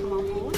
Welcome on board.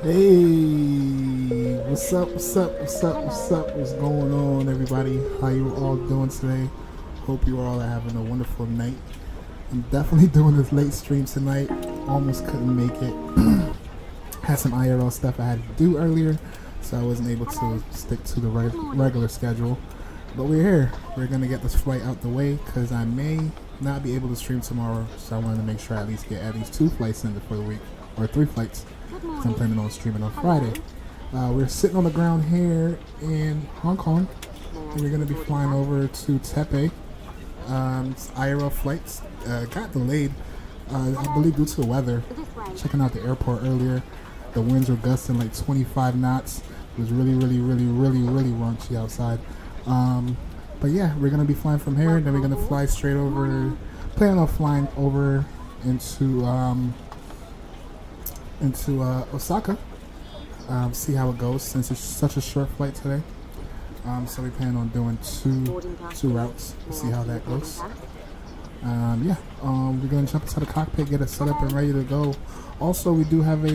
Hey, what's up, what's up, what's up, what's up, what's going on, everybody? How you all doing today? Hope you all are having a wonderful night. I'm definitely doing this late stream tonight. Almost couldn't make it. Had some IRL stuff I had to do earlier, so I wasn't able to stick to the regular schedule. But we're here. We're going to get this flight out the way because I may not be able to stream tomorrow, so I wanted to make sure I at least get 2 flights in for the week, or 3 flights. I'm planning on streaming on Friday. We're sitting on the ground here in Hong Kong, and we're going to be flying over to Taipei. IRL flights got delayed, I believe due to the weather. Checking out the airport earlier, the winds were gusting like 25 knots. It was really raunchy outside. But yeah, we're going to be flying from here, then we're going to fly straight over, planning on flying over into Osaka, see how it goes since it's such a short flight today. So we plan on doing two routes to see how that goes. We're gonna jump into the cockpit, get it set up and ready to go. Also, we do have a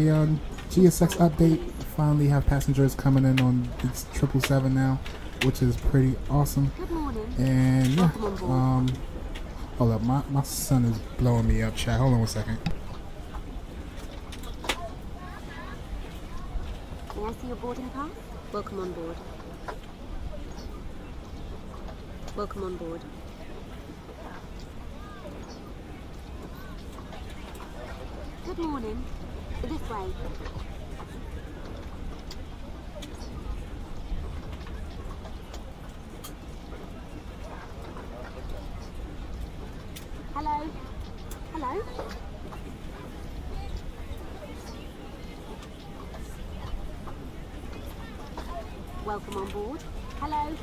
GSX update. Finally have passengers coming in on the 777 now, which is pretty awesome. And yeah, hold up, my son is blowing me up, chat. Hold on 1 second. May I see your boarding pass? Welcome on board. Welcome on board. Good morning. This way. Hello? Hello? Welcome on board. Hello.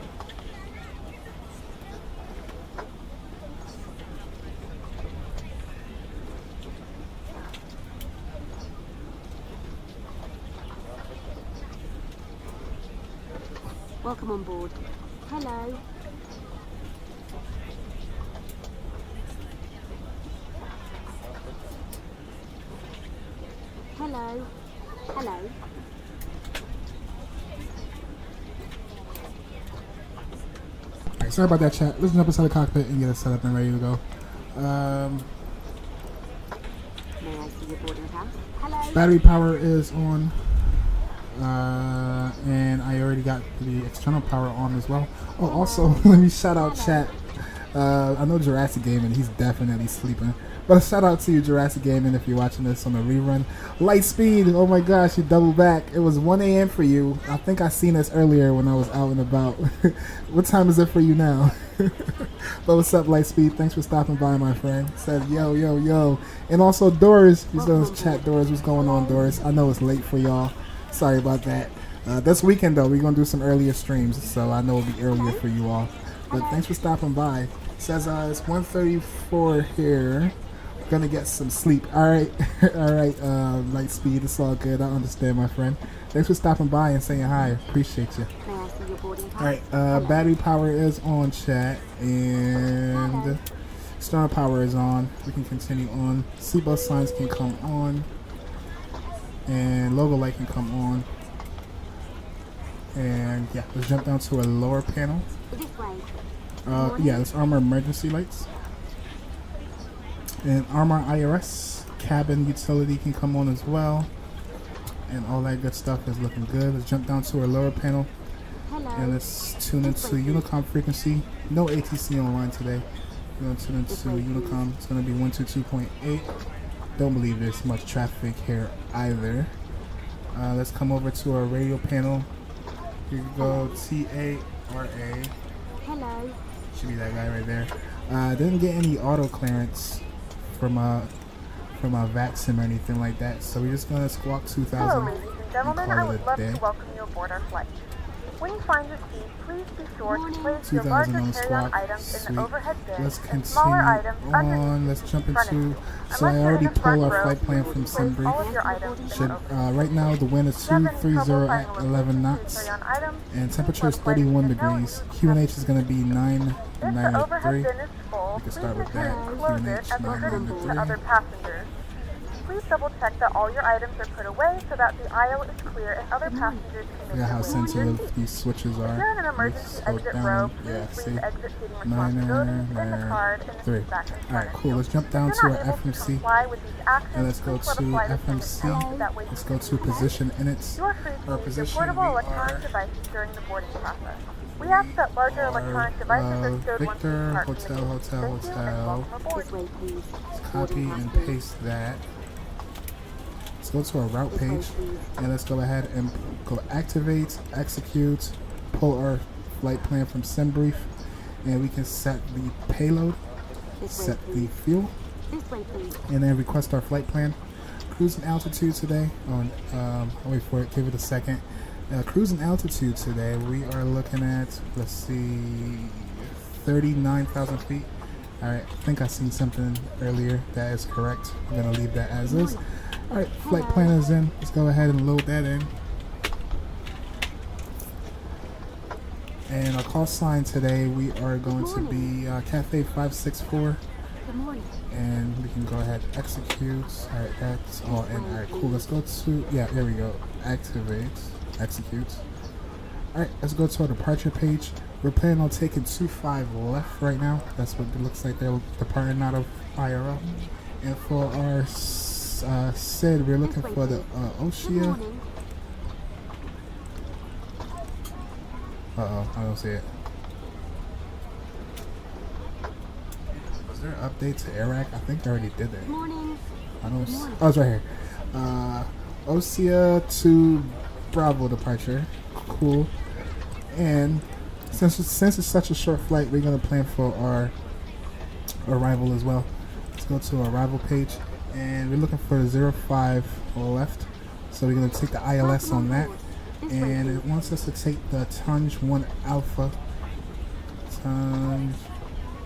Welcome on board. Hello. Hello. Hello. Alright, sorry about that, chat. Let's jump inside the cockpit and get it set up and ready to go. May I see your boarding pass? Hello. Battery power is on. And I already got the external power on as well. Oh, also, let me shout out chat. I know Jurassic Gaming, he's definitely sleeping. But shout out to you, Jurassic Gaming, if you're watching this on the rerun. Lightspeed, oh my gosh, you double back. It was 1 a.m. for you. I think I seen this earlier when I was out and about. What time is it for you now? But what's up, Lightspeed? Thanks for stopping by, my friend. Says yo, yo, yo. And also, Doris, he's on his chat. Doris, what's going on, Doris? I know it's late for y'all. Sorry about that. This weekend, though, we're going to do some earlier streams, so I know it'll be earlier for you all. But thanks for stopping by. Says it's 1:34 here. Gonna get some sleep. Alright, alright, Lightspeed, it's all good. I understand, my friend. Thanks for stopping by and saying hi. Appreciate you. Alright, battery power is on, chat, and external power is on. We can continue on. Seatbelt signs can come on, and logo light can come on. And yeah, let's jump down to a lower panel. This way. Yeah, it's Armor emergency lights. And Armor IRS cabin utility can come on as well. And all that good stuff is looking good. Let's jump down to our lower panel. Hello. And let's tune into Unicom frequency. No ATC online today. We're going to tune into Unicom. It's going to be 122.8. Don't believe there's much traffic here either. Let's come over to our radio panel. Here we go, TARA. Hello. Should be that guy right there. Didn't get any auto clearance from Vatsim or anything like that, so we're just gonna squawk 2000. Hello, ladies and gentlemen. I would love day. to welcome you aboard our flight. When you find your seat, please be sure to place 2000 your larger on the carry-on squawk. items in Sweet. the overhead bin Let's and smaller continue items on. underneath Let's the jump seat front of into. you. So I Unless you're already in the front pulled our row, flight plan please from place all Sunbury. of your items in Should the overhead right now the wind is If you have any 230 trouble at finding a 11 location knots, for your carry-on items, and please temperature is let the flight 31 attendant know degrees. and you QNH have is going to be If the overhead 993. bin is full, We can please start with ensure that. you close it QNH as we're courtesy to 993. other passengers. Please double check that all your items are put away so that the aisle is clear and other passengers can make Yeah, how their way to their sensitive seats. these switches If you're in are. an emergency Let's go exit down. row, Yeah, please see. leave exit seating responsibilities in the card and the 3. seat back in front Alright, of cool. you. Let's jump If down you're to not our able to FMC. comply with these actions, And let's go please let a to flight attendant FMC. know. That way Let's you go can to be connected. position inits. You are free to Our use your position, portable we electronic are devices during the boarding process. We ask that larger electronic devices are stowed once you Victor, depart from hotel, the gate. hotel, Thank you and hotel. welcome aboard. This way, please. Let's copy and paste that. Let's go to our route page. And let's go ahead and go activate, execute, pull our flight plan from SimBrief. And we can set the payload, This way, set the please. fuel, This way, please. and then request our flight plan. Cruising altitude today. I'll wait for it. Give it a second. Cruising altitude today. We are looking at, let's see, 39,000 feet. All right. I think I seen something earlier that is correct. I'm gonna leave that as is. All right. Flight plan is in. Let's go ahead and load that in. And our call sign today, we are going to be Cathay 564. Good morning. And we can go ahead and execute. Alright, that's all in. Alright, cool. Let's go to, yeah, there we go. Activate, execute. Alright, let's go to our departure page. We're planning on taking 25 left right now. That's what it looks like they're departing out of IRL. And for our SID, we're looking for the Good Oshia. morning. Uh-oh, I don't see it. Was there an update to Iraq? I think I already did that. Good morning. I don't. Oh, it's right here. Osia to Bravo departure. Cool. And since it's such a short flight, we're gonna plan for our arrival as well. Let's go to our arrival page, and we're looking for 05 left. So we're gonna take the ILS on that, and it wants us to take the Tunj 1 Alpha. Tunj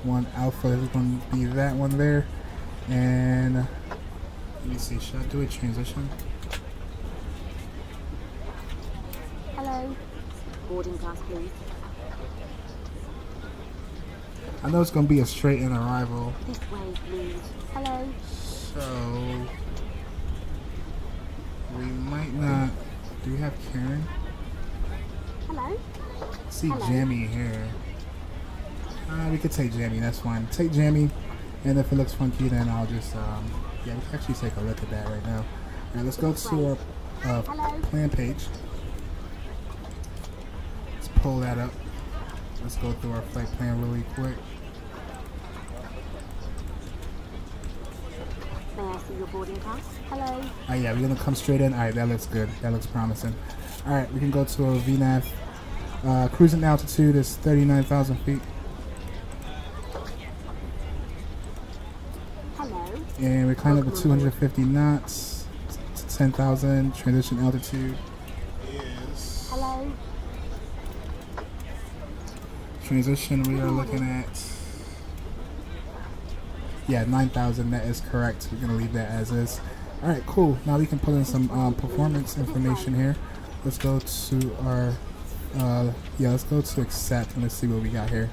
1 Alpha is going to be that one there. And let me see, should I do a transition? Hello. Boarding pass, please. I know it's going to be a straight in arrival. This way, please. Hello. So we might not. Do we have Karen? Hello. I see Hello. Jamie here. We could take Jamie, that's fine. Take Jamie, and if it looks funky, then I'll just, yeah, we can actually take a look at that right now. Alright, let's go to our plan page. Let's pull that up. Let's go through our flight plan really quick. May I see your boarding pass? Hello. Oh yeah, we're gonna come straight in. Alright, that looks good. That looks promising. Alright, we can go to our VNAV. Cruising altitude is 39,000 feet. Hello. And we're climbing up at 250 knots. 10,000. Transition altitude is... Hello. Transition, we are looking at... Yeah, 9,000. That is correct. We're going to leave that as is. Alright, cool. Now we can put in some performance information here. Let's go to our... yeah, let's go to accept and let's see what we got here.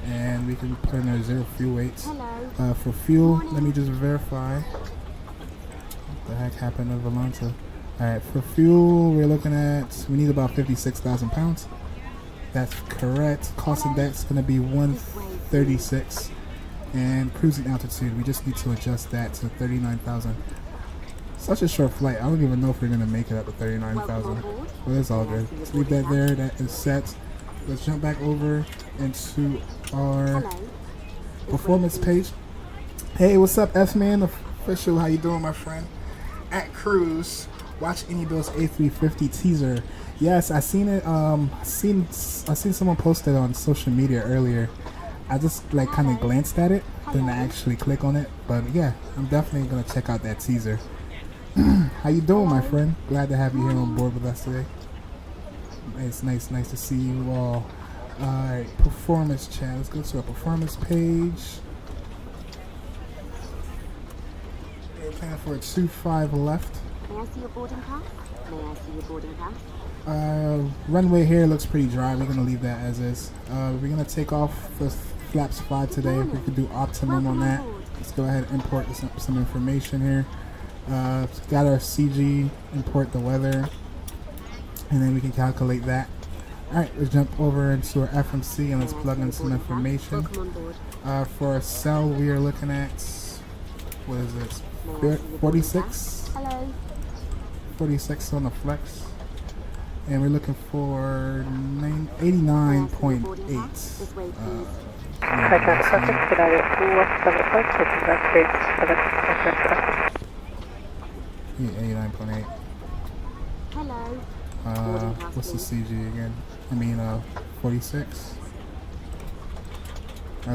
And we can put in our 0 fuel weights. Hello. For fuel, let me just verify. What the heck happened to Volanta? Alright, for fuel, we're looking at, we need about 56,000 pounds. That's correct. Cost index going to be 136. And cruising altitude, we just need to adjust that to 39,000. Such a short flight. I don't even know if we're going to make it up to 39,000. But it's all good. Let's leave that there. That is set. Let's jump back over into our performance page. Hey, what's up, F-Man Official? How you doing, my friend? At Cruise, watch Any Bill's A350 teaser. Yes, I seen it. I seen someone post it on social media earlier. I just like kind of glanced at it, didn't actually click on it. But yeah, I'm definitely gonna check out that teaser. How you doing, my friend? Glad to have you here on board with us today. Nice to see you all. Alright, performance chat. Let's go to our performance page. We're planning for a 2-5 left. May I see your boarding pass? May I see your boarding pass? Runway here looks pretty dry. We're gonna leave that as is. We're gonna take off for flaps 5 today. If we could do optimum on that. Let's go ahead and import some information here. Got our CG, import the weather, and then we can calculate that. Alright, let's jump over into our FMC and let's plug in some information. For our cell, we are looking at, what is this? 46? Hello. 46 on the flex. And we're looking for 89.8. Yeah, 89.8. Hello. What's the CG again? 46.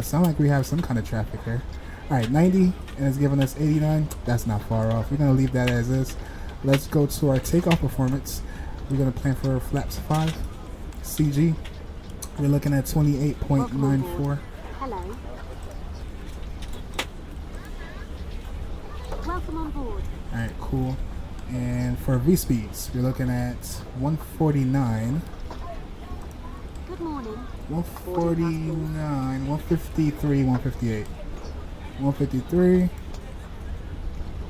Sound like we have some kind of traffic here. Alright, 90, and it's giving us 89. That's not far off. We're going to leave that as is. Let's go to our takeoff performance. We're going to plan for flaps 5. CG. We're looking at 28.94. Hello. Welcome on board. Alright, cool. And for V-speeds, we're looking at 149. Good morning. 149, 153, 158. 153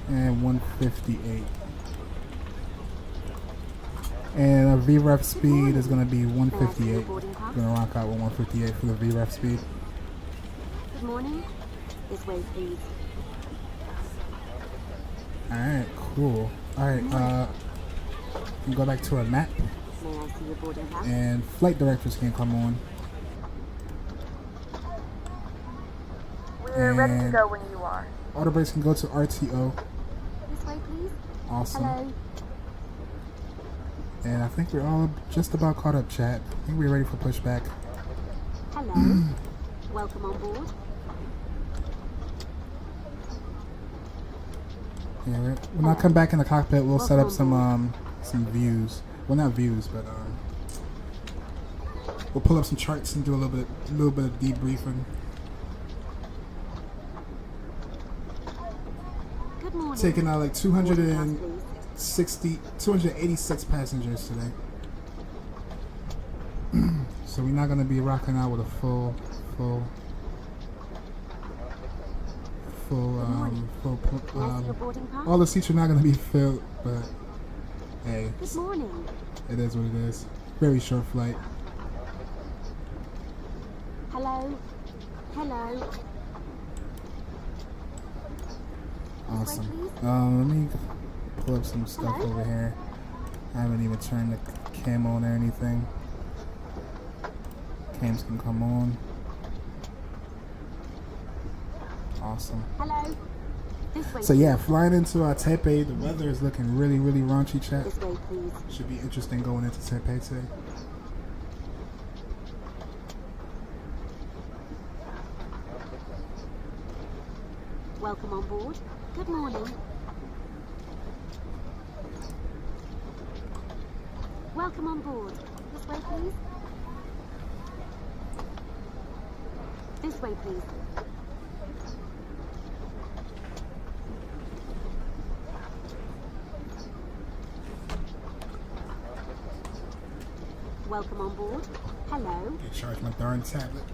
and 158. And our VREF speed is going to be 158. We're going to rock out with 158 for the VREF speed. Good morning. This way, please. Alright, cool. Alright, we go back to our map. May I see your boarding pass? And flight directors can come on. We're ready to go when you are. Auto brakes can go to RTO. This way, please. Awesome. Hello. And I think we're all just about caught up, chat. I think we're ready for pushback. Hello. Welcome on board. Yeah, when I come back in the cockpit, we'll set up some views. Well, not views, but we'll pull up some charts and do a little bit of debriefing. Good morning. Taking out like 286 passengers today. So we're not gonna be rocking out with a full all the seats are not gonna be filled, but hey, Good morning. it is what it is. Very short flight. Hello. Hello. Awesome. Let me pull up some stuff over here. I haven't even turned the cam on or anything. Cams can come on. Awesome. Hello. This way. So yeah, flying into Taipei, the weather is looking really raunchy, chat. This way, please. Should be interesting going into Taipei today. Welcome on board. Good morning. Welcome on board. This way, please. This way, please. Welcome on board. Hello. Get charged my darn tablet.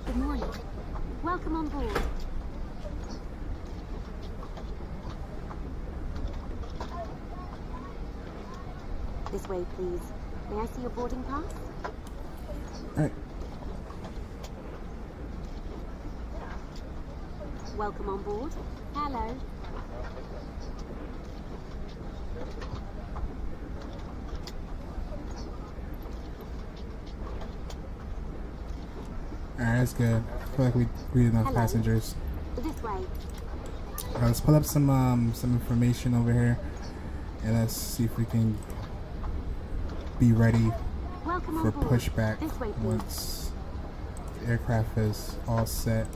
Good morning. Welcome on board. This way, please. May I see your boarding pass? Alright. Welcome on board. Hello. Alright, that's good. I feel like we read enough Hello. passengers. This way. Alright, let's pull up some information over here, and let's see if we can be ready Welcome for on board. pushback This way, please. once the aircraft is all set.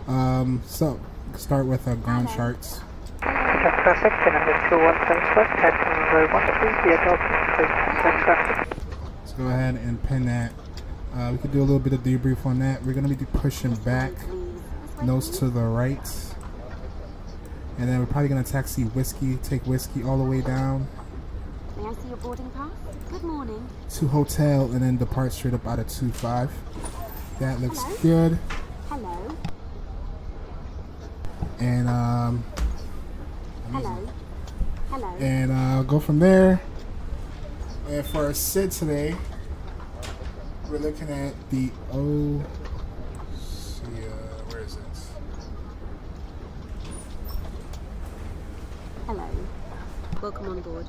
So start with our ground Hello. charts. Traffic, number 217 taxi number 123, Let's go ahead and pin that. We could do a little bit of debrief on that. We're gonna be pushing back, Please. This way, nose please. to the right, and then we're probably gonna taxi whiskey, take whiskey all the way down May I see your boarding pass? Good morning. to hotel, and then depart straight up out of 25. That looks Hello. good. Hello. And Hello. Hello. and go from there. And for our sit today, we're looking at the where is it? Hello. Welcome on board.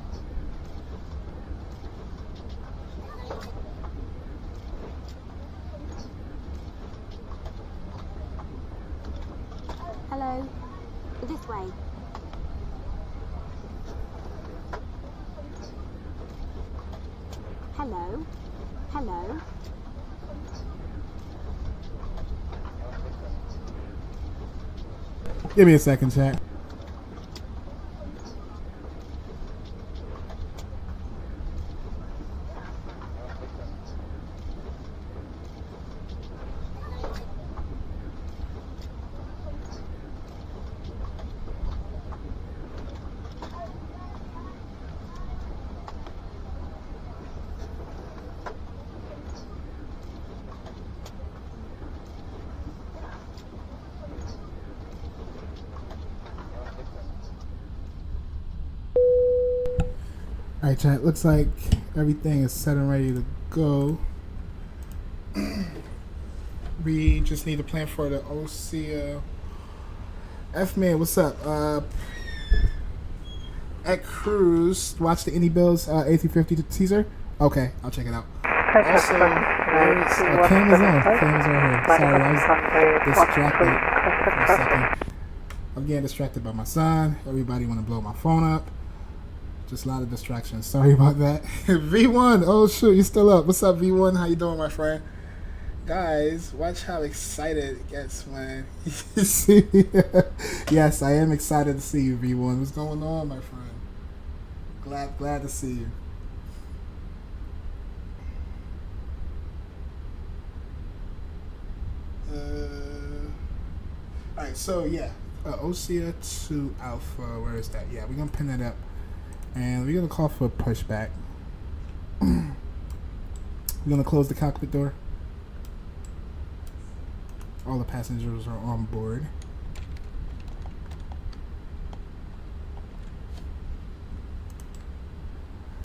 Hello. This way. Hello. Hello. Give me a second, chat. Alright, chat. Looks like everything is set and ready to go. We just need to plan for the OC. F-Man, what's up? At Cruise, watch the Indie Bills A350 teaser. Okay, I'll check it out. Also, Cam is on. Cam is right here. Sorry, I was distracted for a second. I'm getting distracted by my son. Everybody want to blow my phone up. Just a lot of distractions. Sorry about that. V1. Oh shoot, you still up? What's up, V1? How you doing, my friend? Guys, watch how excited it gets when you see me. Yes, I am excited to see you, V1. What's going on, my friend? Glad to see you. Alright, so yeah. Osea to Alpha, where is that? Yeah, we're gonna pin that up. And we're gonna call for a pushback. We're gonna close the cockpit door. All the passengers are on board.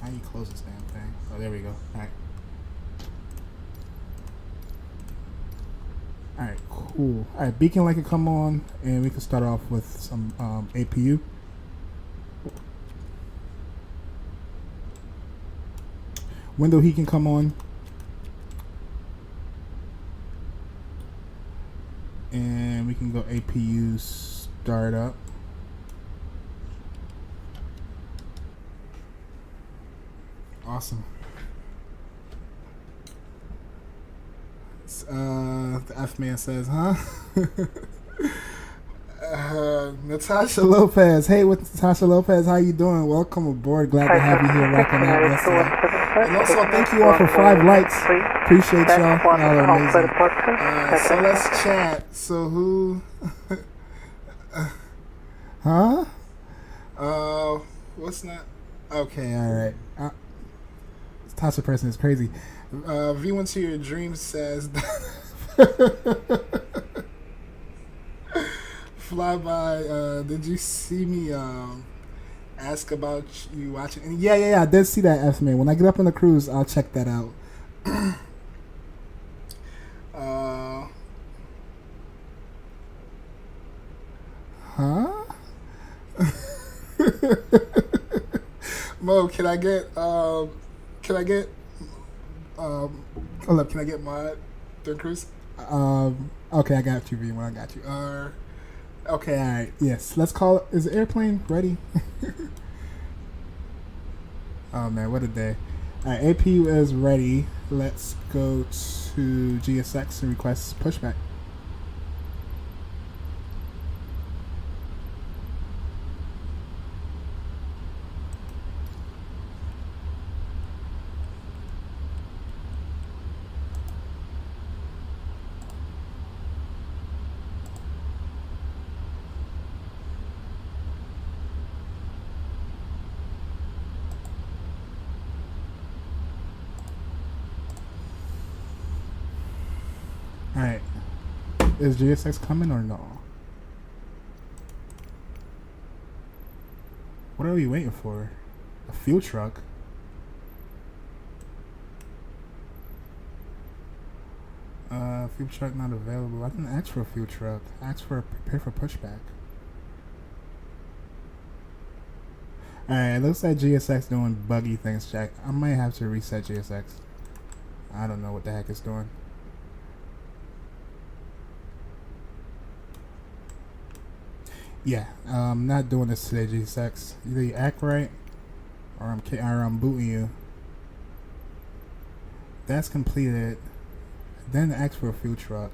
How do you close this damn thing? Oh, there we go. Alright. Alright, cool. Alright, beacon light can come on, and we can start off with some APU. Window heat can come on. And we can go APU start up. Awesome. The F-Man says, huh? Natasha Lopez. Hey, with Natasha Lopez, how you doing? Welcome aboard. Glad to have you here rocking out yesterday. And also, thank you all for 5 likes. Appreciate y'all. Y'all are amazing. So let's chat. So who? Huh? What's not? Okay, all right. Tasha person is crazy. V1 to your dreams says. Flyby, did you see me Ask about you watching. And yeah. I did see that, F-Man. When I get up on the cruise, I'll check that out. Huh? Mo, can I get hold up, can I get mod third cruise? Okay, I got you, V1, I got you. Okay, alright, yes. Let's call it. Is the airplane ready? Oh man, what a day. Alright, APU is ready. Let's go to GSX and request pushback. Alright. Is GSX coming or no? What are we waiting for? A fuel truck? Fuel truck not available. I didn't ask for a fuel truck. I asked for a prepare for pushback. Alright, it looks like GSX doing buggy things, Jack. I might have to reset GSX. I don't know what the heck it's doing. Yeah, I'm not doing this today, GSX. Either you act right, or I'm booting you. That's completed. Then ask for a fuel truck.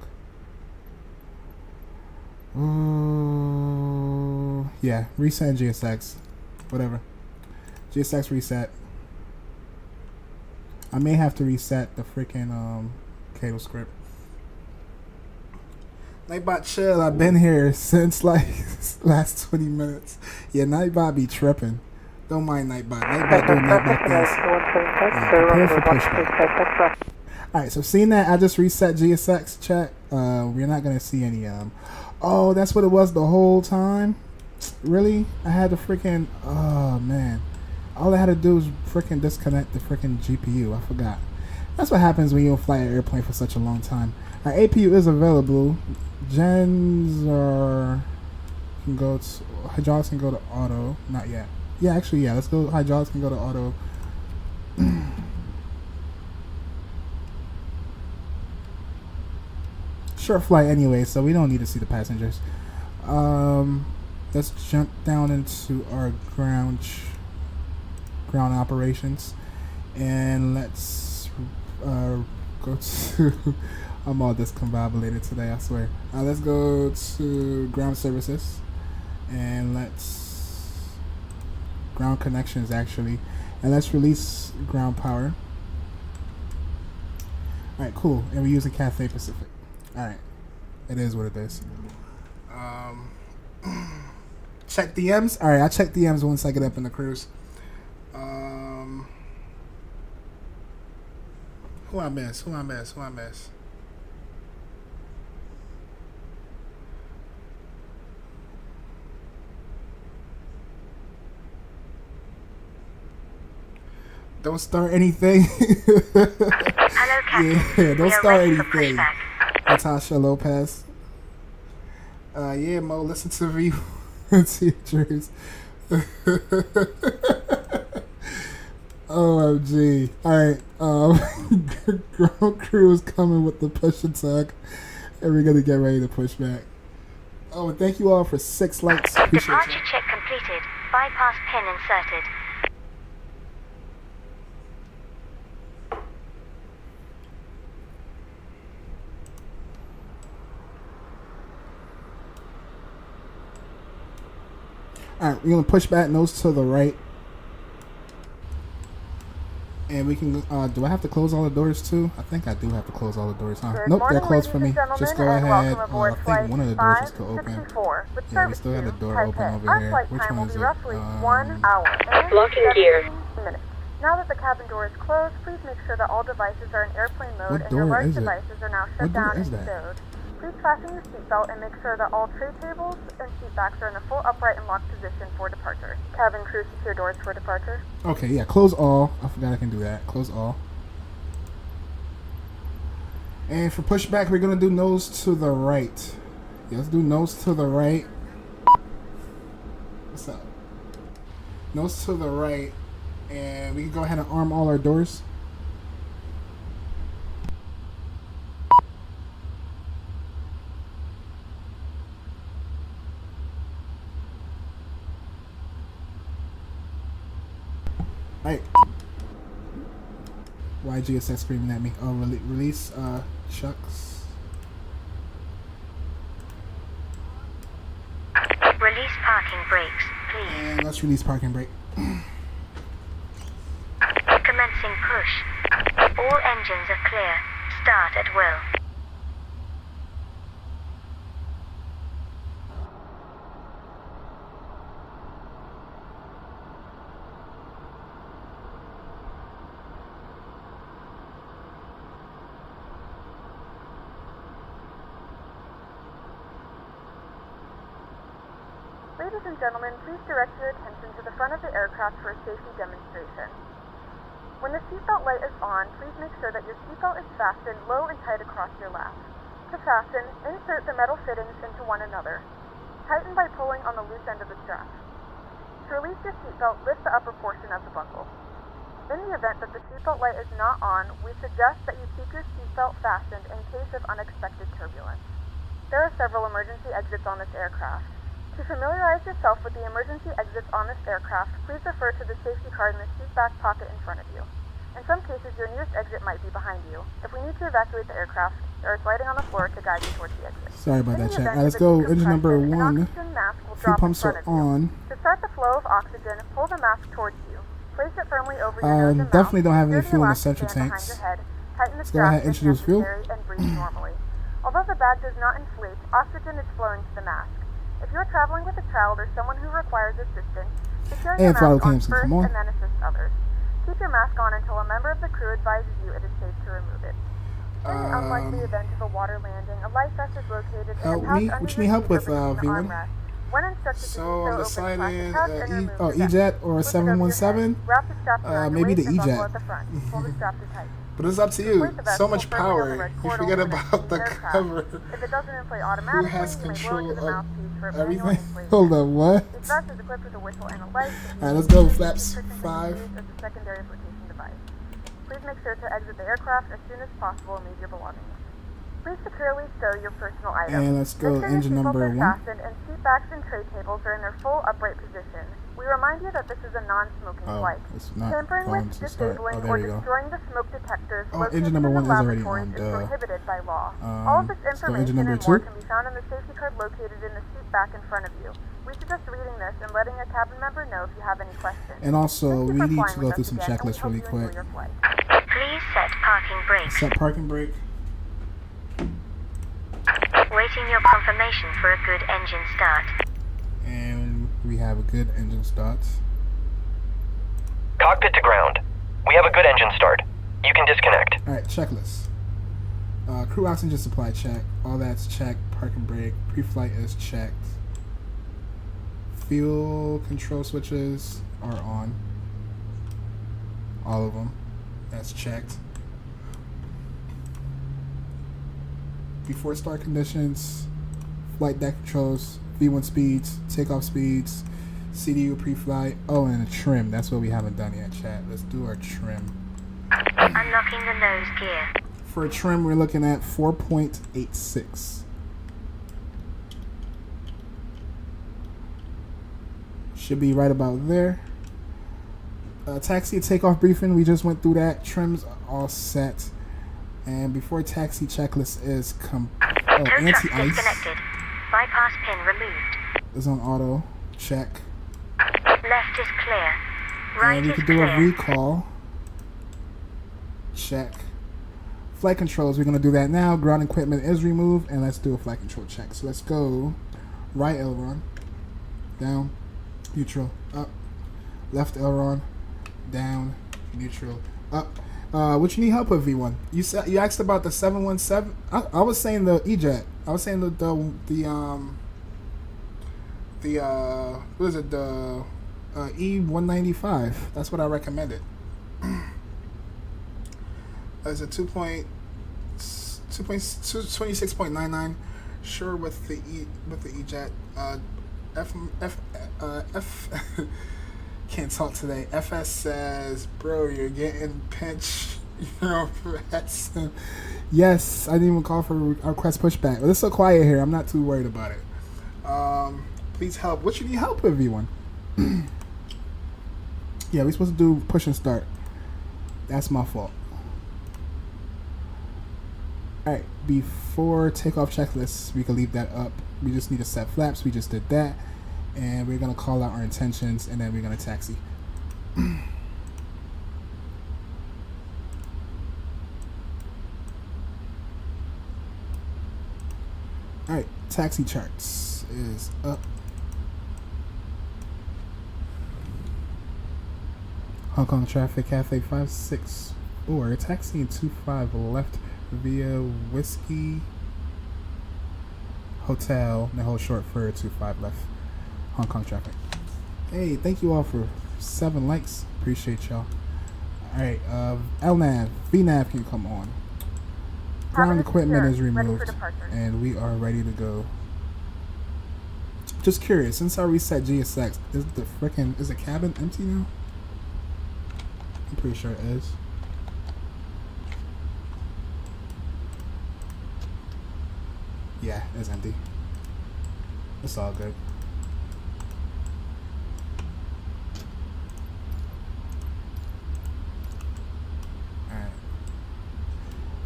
Ooh, yeah, reset GSX. Whatever. GSX reset. I may have to reset the freaking cable script. Nightbot chill, I've been here since like last 20 minutes. Yeah, Nightbot be tripping. Don't mind Nightbot. Nightbot doing Nightbot things. Prepare for pushback. Alright, so seeing that I just reset GSX chat, we're not gonna see any oh, that's what it was the whole time? Really? I had to freaking oh man. All I had to do was freaking disconnect the freaking GPU. I forgot. That's what happens when you don't fly an airplane for such a long time. Our APU is available. Gens are can go to hydraulics can go to auto. Not yet. Yeah, actually, yeah. Let's go. Hydraulics can go to auto. Short flight anyway, so we don't need to see the passengers. Let's jump down into our ground operations, and let's go to. I'm all discombobulated today, I swear. Let's go to ground services, and let's ground connections actually, and let's release ground power. All right, cool. And we're using Cathay Pacific. All right, it is what it is. Check DMs. All right, I'll check DMs once I get up in the cruise. Who I miss? Don't start anything. Hello, Captain. Yeah, don't start anything. Pushback. Natasha Lopez. Yeah, Mo, listen to V teachers. OMG. Alright, ground crew is coming with the push and tug, and we're gonna get ready to push back. Oh, and thank you all for 6 likes. Appreciate Departure you. check completed. Bypass pin inserted. Alright, we're gonna push back nose to the right. And we can, do I have to close all the doors too? I think I do have to close all the doors, huh? Good Nope, morning, they're closed for me. ladies and Just go gentlemen, ahead. and welcome aboard I think flight one of the doors is still open. 564 with Yeah, we service still have the to door open Taipei. over Our here. flight Which time one will is be it? roughly 1 hour and Locking gear. 17 minutes. Now that the cabin door is closed, please make sure that all devices are in airplane mode What and your door large is it? devices are now What shut door down is and that? stowed. Please fasten your seatbelt and make sure that all tray tables and seat backs are in the full upright and locked position for departure. Cabin crew, secure doors for departure. Okay, yeah, close all. I forgot I can do that. Close all. And for pushback, we're going to do nose to the right. Yeah, let's do nose to the right. What's up? Nose to the right. And we can go ahead and arm all our doors. Right. YG is screaming at me. Oh, release chucks. Release parking brakes, please. And let's release parking brake. Commencing push. All engines are clear. Start at will. Ladies and gentlemen, please direct your attention to the front of the aircraft for a safety demonstration. When the seatbelt light is on, please make sure that your seatbelt is fastened low and tight across your lap. To fasten, insert the metal fittings into one another. Tighten by pulling on the loose end of the strap. To release your seatbelt, lift the upper portion of the buckle. In the event that the seatbelt light is not on, we suggest that you keep your seatbelt fastened in case of unexpected turbulence. There are several emergency exits on this aircraft. To familiarize yourself with the emergency exits on this aircraft, please refer to the safety card in the seat back pocket in front of you. In some cases, your nearest exit might be behind you. If we need to evacuate the aircraft, there is lighting on the floor to guide you towards the exit. Sorry about that, chat. Event Let's of go. acute Engine number compression, an 1. oxygen mask will Fuel drop in pumps front are of you. on. To start the flow of oxygen, pull the mask towards you. Place it firmly over your nose and Definitely mouth. don't have any Secure the fuel in the elastic central band tanks. behind your head. Tighten the Let's go ahead and strap if introduce fuel. necessary and breathe normally. Although the bag does not inflate, oxygen is flowing to the mask. If you are traveling with a child or someone who requires assistance, secure your And throttle mask on cams can first come on. and then assist others. Keep your mask on until a member of the crew advises you it is safe to remove it. In the unlikely event of a water landing, a life vest is located in Help the pouch me? under What you your need help seat or with, between the V1? armrests. When instructed to do So so, on the open side plastic end, pouch and remove the vest. EJet or Flip it over your head. 717. Wrap the strap around Maybe your the waist and buckle EJet. at the front. Pull the strap to tight. But it's up to you. Inflate the vest So much firmly on the power. red You cord forget only when about it's the in aircraft. cover. If it doesn't inflate Who automatically, has you may blow control into the of mouthpiece for manual everything? inflation. Hold on, what? This vest is equipped with a whistle and a light. Alright, let's go. Flaps 5. As a secondary flotation device. Please make sure to exit the aircraft as soon as possible and leave your belongings. Please securely stow your personal items. And let's go Make sure engine your seatbelts number are 1. fastened and seat backs and tray tables are in their full upright position. We remind you that this is a non-smoking Oh, flight. it's not Tampering going with, to start. disabling, Oh, there or we go. destroying the smoke detectors Oh, located engine number in the 1 is already laboratories on, is duh. prohibited by law. All of this Let's go information engine number and more 2. can be found in the safety card located in the seat back in front of you. We suggest reading this and letting a cabin member know if you have any questions. And also, Thank you we for need flying to go with through us some again, and we checklists hope really you quick. enjoy your flight. Please set parking brakes. Set parking brake. Waiting your confirmation for a good engine start. And we have a good engine start. Cockpit to ground. We have a good engine start. You can disconnect. Alright, checklist. Crew oxygen supply check. All that's checked. Parking brake. Pre-flight is checked. Fuel control switches are on. All of them. That's checked. Before start conditions, flight deck controls, V1 speeds, takeoff speeds, CDU pre-flight. Oh, and a trim. That's what we haven't done yet, chat. Let's do our trim. Unlocking the nose gear. For a trim, we're looking at 4.86. Should be right about there. Taxi takeoff briefing, we just went through that. Trims are all set. And before taxi checklist is Tow truck anti-ice disconnected. Bypass pin removed. is on auto check. Left is clear. Right And we is could do clear. a recall check. Flight controls, we're gonna do that now. Ground equipment is removed, and let's do a flight control check. So let's go right aileron, down, neutral, up, left aileron, down, neutral, up. What you need help with, V1? You said you asked about the 717. I was saying the E-Jet. I was saying the what is it, the E195. That's what I recommended. As a 26.99. Sure with the E-Jet. F can't talk today. FS says, bro, you're getting pinched. Yes, I didn't even call for a request pushback. But it's so quiet here. I'm not too worried about it. Please help. What you need help with, V1? Yeah, we're supposed to do push and start. That's my fault. Alright, before takeoff checklists, we can leave that up. We just need to set flaps. We just did that. And we're going to call out our intentions, and then we're going to taxi. Alright, taxi charts is up. Hong Kong traffic, Cathay 564, taxiing 25 left via Whiskey Hotel, and hold short for 25 left. Hong Kong traffic. Hey, thank you all for 7 likes. Appreciate y'all. Alright, LNAV, VNAV can come on. Ground equipment is removed, and we are ready to go. Just curious, since I reset GSX, is the cabin empty now? I'm pretty sure it is. Yeah, it's empty. It's all good.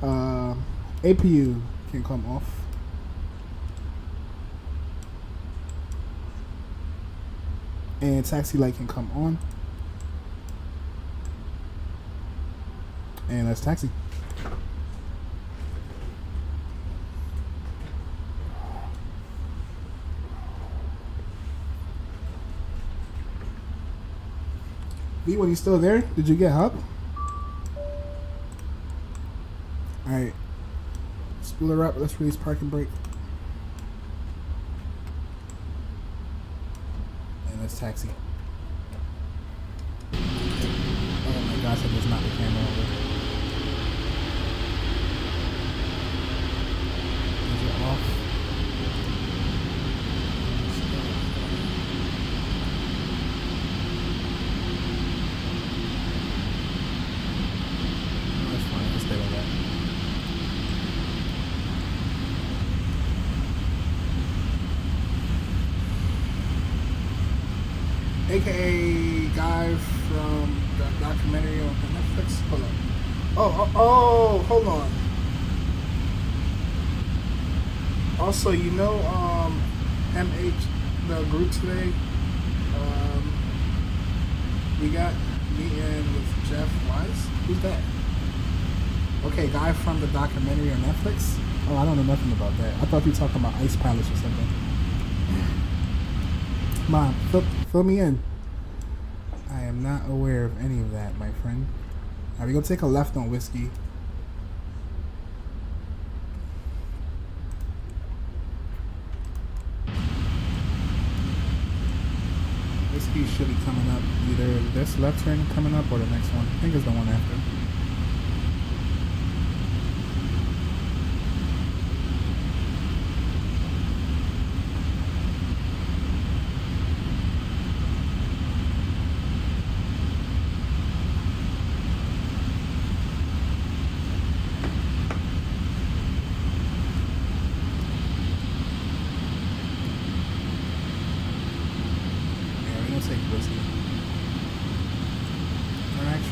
Alright. APU can come off. And taxi light can come on. And let's taxi. V1, you still there? Did you get help? Alright. Spooler up. Let's release parking brake. And let's taxi. Oh my gosh, I just knocked the camera over. Is it off? No, that's fine. Let's stay with that. AKA guy from the documentary on Netflix. Hold on. Oh, hold on. Also, you know, MH, the group today, we got meeting with Jeff Wise. Who's that? Okay, guy from the documentary on Netflix. Oh, I don't know nothing about that. I thought you were talking about Ice Palace or something. Mom, fill me in. I am not aware of any of that, my friend. Alright, we're gonna take a left on Whiskey. Whiskey should be coming up, either this left turn coming up or the next one. I think it's the one after.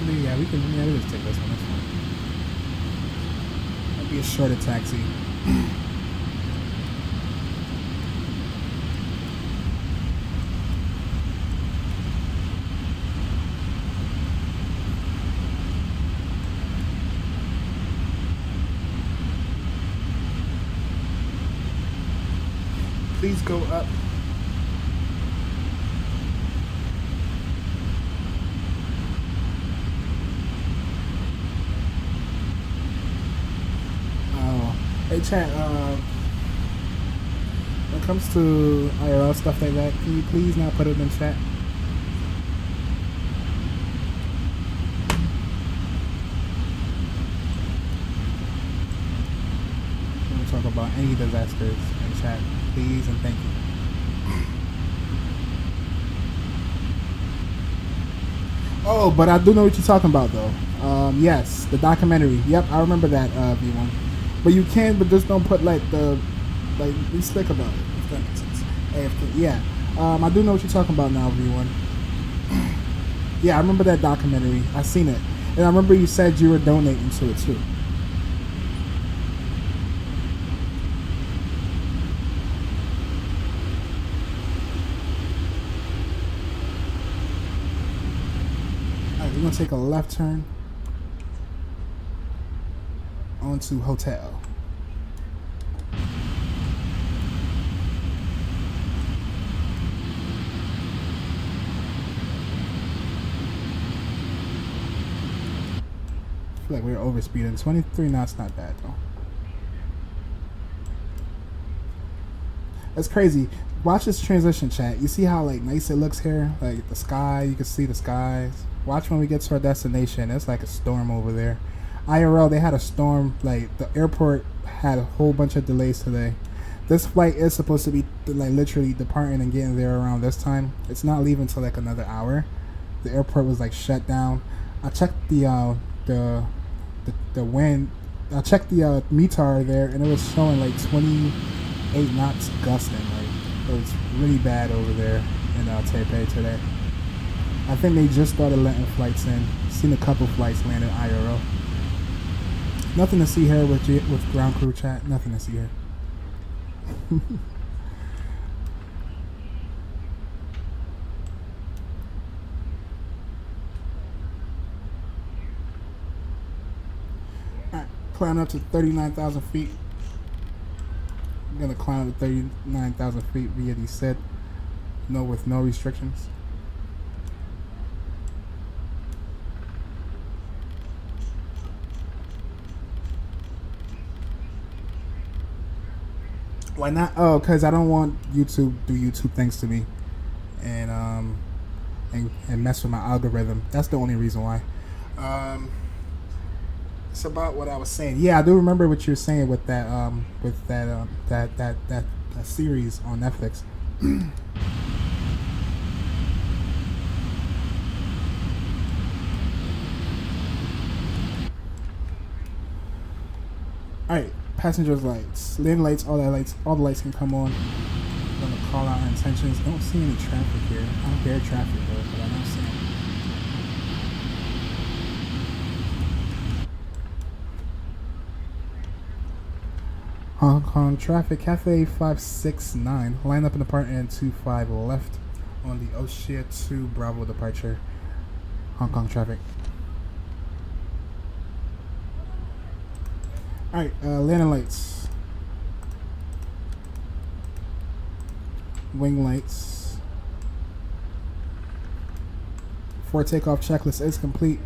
Yeah, we'll just take this one. That's fine. That'd be a shorter taxi. Please go up. Hey chat, when it comes to IRL stuff like that, can you please not put it in chat? When we talk about any disasters in chat, please and thank you. Oh, but I do know what you're talking about though. Yes, the documentary. Yep, I remember that V1. But you can, but just don't put like be slick about it. If that makes sense. AFK. Yeah. I do know what you're talking about now, V1. Yeah, I remember that documentary. I seen it, and I remember you said you were donating to it too. We're gonna take a left turn onto hotel. I feel like we're overspeeding. 23 knots, not bad though. That's crazy. Watch this transition, chat. You see how like nice it looks here? Like the sky, you can see the skies. Watch when we get to our destination. It's like a storm over there. IRL, they had a storm. Like the airport had a whole bunch of delays today. This flight is supposed to be like literally departing and getting there around this time. It's not leaving till like another hour. The airport was like shut down. I checked the wind. I checked the METAR there, and it was showing like 28 knots gusting. Like it was really bad over there in Taipei today. I think they just started letting flights in. Seen a couple flights land in IRL. Nothing to see here with ground crew chat. Nothing to see here. Alright, climb up to 39,000 feet. I'm gonna climb up to 39,000 feet via the SID. With no restrictions. Why not? Oh, because I don't want YouTube do YouTube things to me, and mess with my algorithm. That's the only reason why. It's about what I was saying. Yeah, I do remember what you're saying with that that series on Netflix. All right. Passengers lights, lane lights, all the lights can come on. I'm gonna call out our intentions. Don't see any traffic here. I don't hear traffic though, but I don't see it. Hong Kong traffic, Cathay 569. Line up in the part and 25 left on the Oshia 2 Bravo departure. Hong Kong traffic. Alright, landing lights. Wing lights. For takeoff checklist is complete.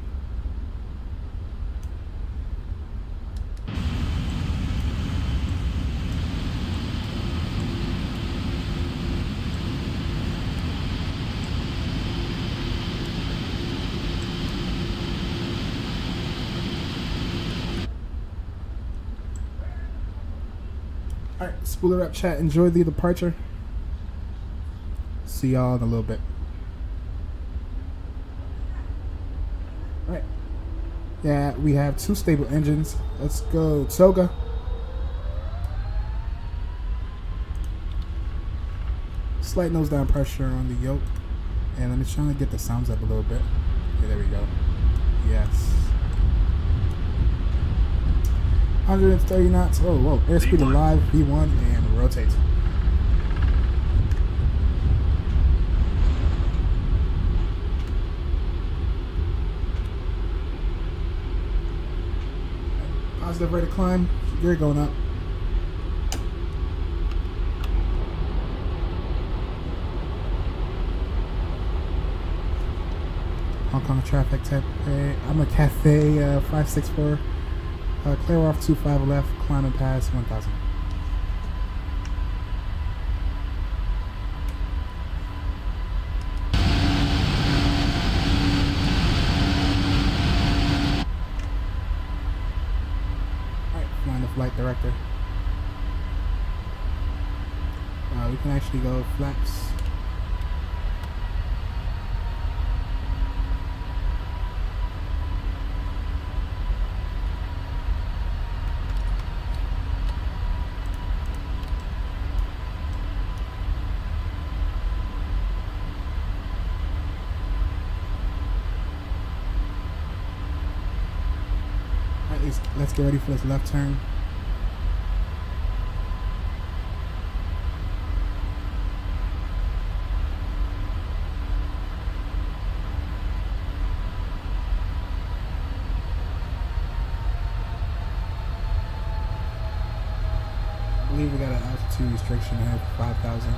Alright, Spooler Up chat, enjoy the departure. See y'all in a little bit. Alright. Yeah, we have 2 stable engines. Let's go Toga. Slight nose down pressure on the yoke. And I'm just trying to get the sounds up a little bit. Okay, there we go. Yes. 130 knots. Oh, whoa. Airspeed alive, V1, and rotate. Positive rate of climb. Gear going up. Hong Kong traffic type A. I'm a Cathay 564. Clear off 25 left, climbing past 1000. Alright, flying the flight director. We can actually go flaps. Let's get ready for this left turn. I believe we got an altitude restriction here for 5,000.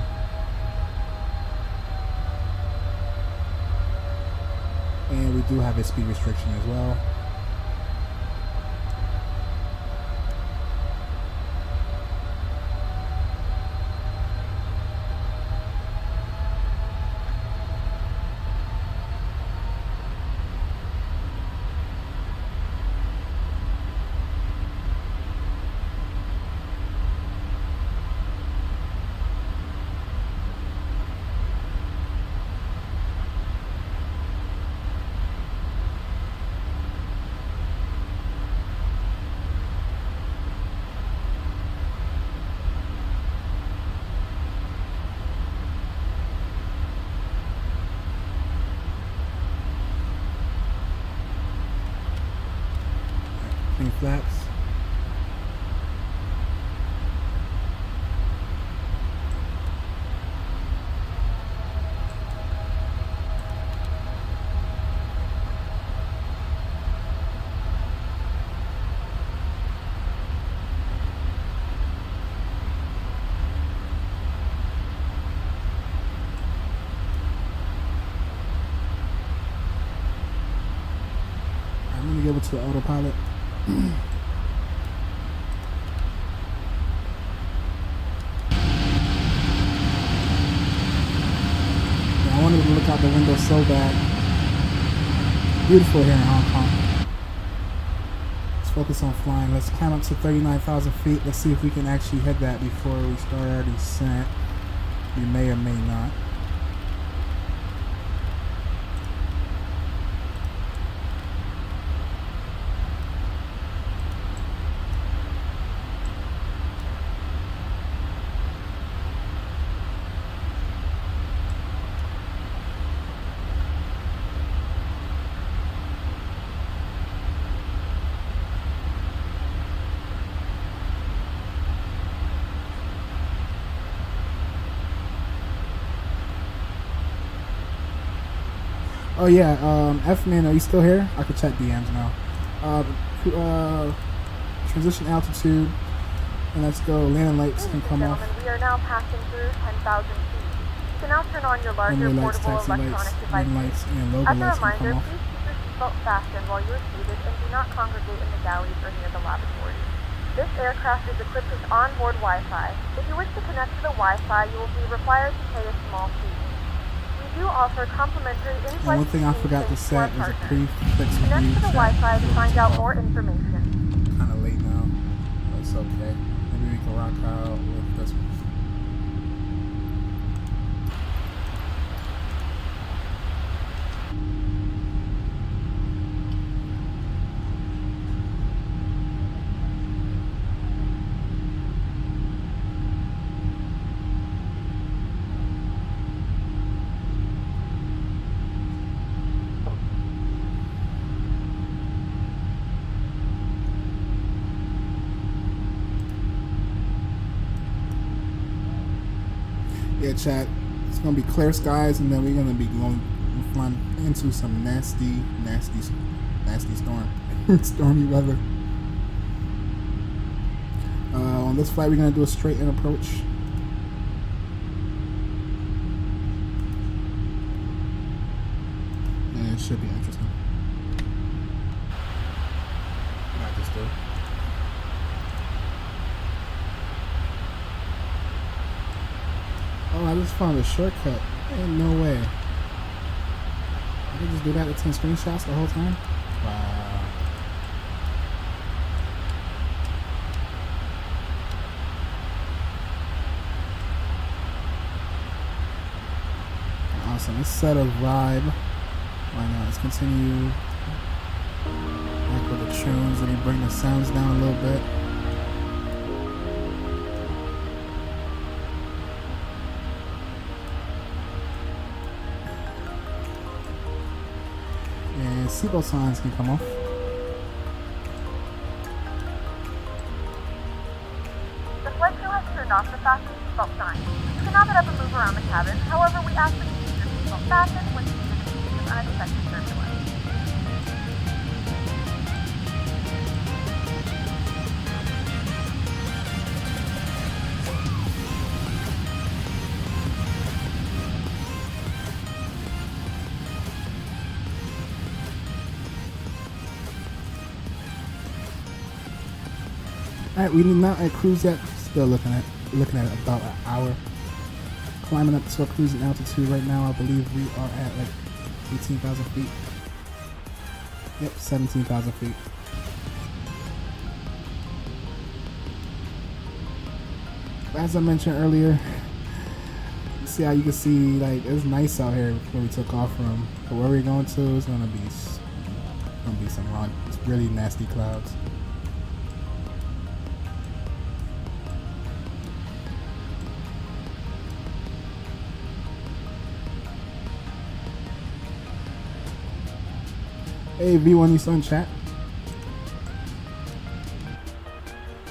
And we do have a speed restriction as well. Flaps. I'm gonna give it to autopilot. I wanted to look out the window so bad. Beautiful here in Hong Kong. Let's focus on flying. Let's climb up to 39,000 feet. Let's see if we can actually hit that before we start our descent. We may or may not. Oh yeah, F-Man, are you still here? I could check DMs now. Transition altitude, and let's go. Landing lights can come off. We are now passing through 10,000 feet. You can now turn on your larger lights, portable taxi electronic lights, devices. lights, and logo As a lights can reminder, come off. please keep your seatbelt fastened while you are seated and do not congregate in the galleys or near the lavatory. This aircraft is equipped with onboard Wi-Fi. If you wish to connect to the Wi-Fi, you will be required to pay a small fee. We do offer complimentary in-flight one thing I forgot to set is a prefix connect to the chat. Wi-Fi to find out more information. Kind of late now, but it's okay. Maybe we can rock out with this one. Yeah, chat. It's gonna be clear skies, and then we're gonna be flying into some nasty storm, stormy weather. On this flight, we're gonna do a straight in approach. And it should be interesting. Not just do. Oh, I just found a shortcut. Ain't no way. I can just do that with 10 screenshots the whole time? Wow. Awesome. Let's set a vibe. Why not? Let's continue. Like with the tunes, and you bring the sounds down a little bit. And seatbelt signs can come off. The flight crew has turned off the fasten seatbelt sign. You can have it up and move around the cabin. However, we ask that you keep your seatbelt fastened when needed in case of unexpected turbulence. Alright, we did not at cruise yet. Still looking at about an hour. Climbing up to a cruising altitude right now. I believe we are at like 18,000 feet. Yep, 17,000 feet. As I mentioned earlier, see how you can see like it's nice out here where we took off from. But where we're going to is gonna be some really nasty clouds. Hey V1, you still in chat?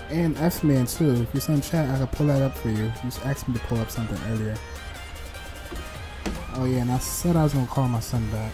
And F-Man too. If you're still in chat, I can pull that up for you. You just asked me to pull up something earlier. Oh yeah, and I said I was gonna call my son back.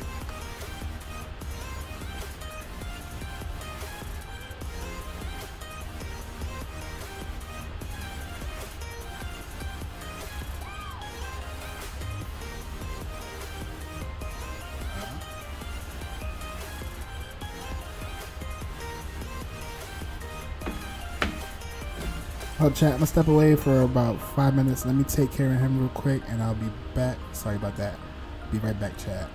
Oh, chat, I'm gonna step away for about 5 minutes. Let me take care of him real quick and I'll be back. Sorry about that. Be right back, chat.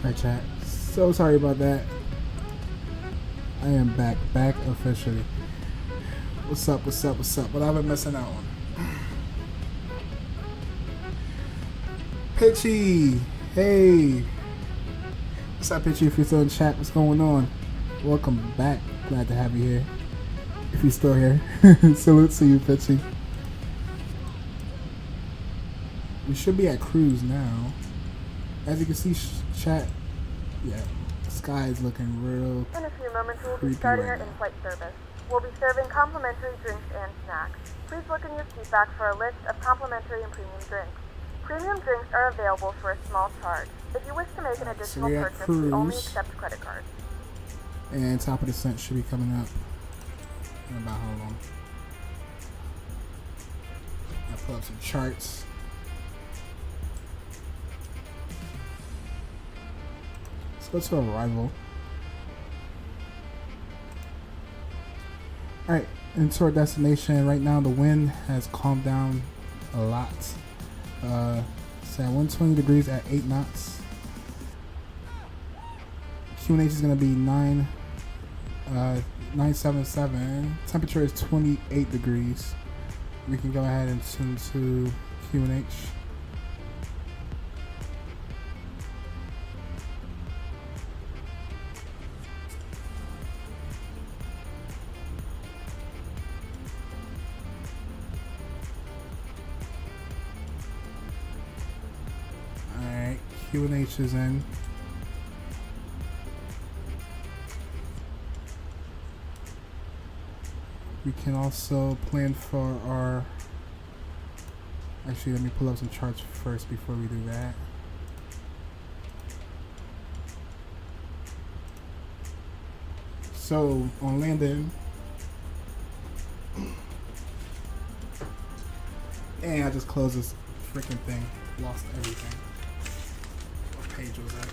Alright, chat. So sorry about that. I am back officially. What's up? What I've been missing out on? Pitchy! Hey! What's up, Pitchy? If you're still in chat, what's going on? Welcome back. Glad to have you here. If you're still here. Salute to you, Pitchy. We should be at cruise now. As you can see, chat, yeah, the sky is looking real In a few moments, we'll be creepy starting right our now. in-flight service. We'll be serving complimentary drinks and snacks. Please look in your seat back for a list of complimentary and premium drinks. Premium drinks are available for a small charge. If you wish to make an additional we're at purchase, we only cruise. accept credit cards. And top of the scent should be coming up in about how long? I'll pull up some charts. Let's go to arrival. Alright, into our destination. Right now the wind has calmed down a lot. It's at 120 degrees at 8 knots. QNH is going to be 977. Temperature is 28 degrees. We can go ahead and tune to QNH. QNH is in. We can also plan for our... Actually, let me pull up some charts first before we do that. So, on landing... And I just closed this freaking thing. Lost everything. Page was that?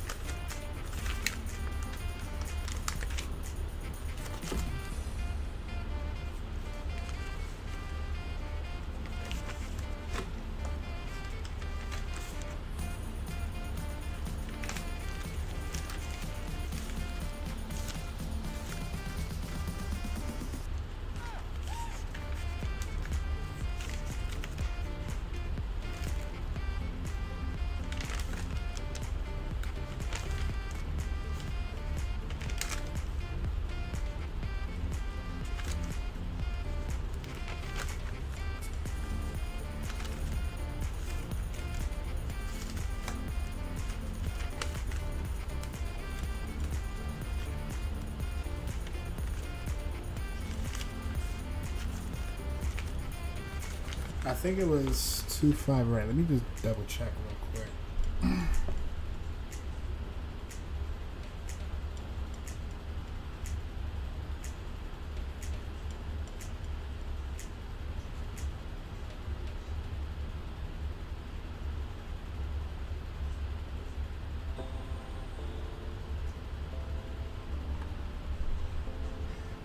I think it was 2-5 right. Let me just double check real quick.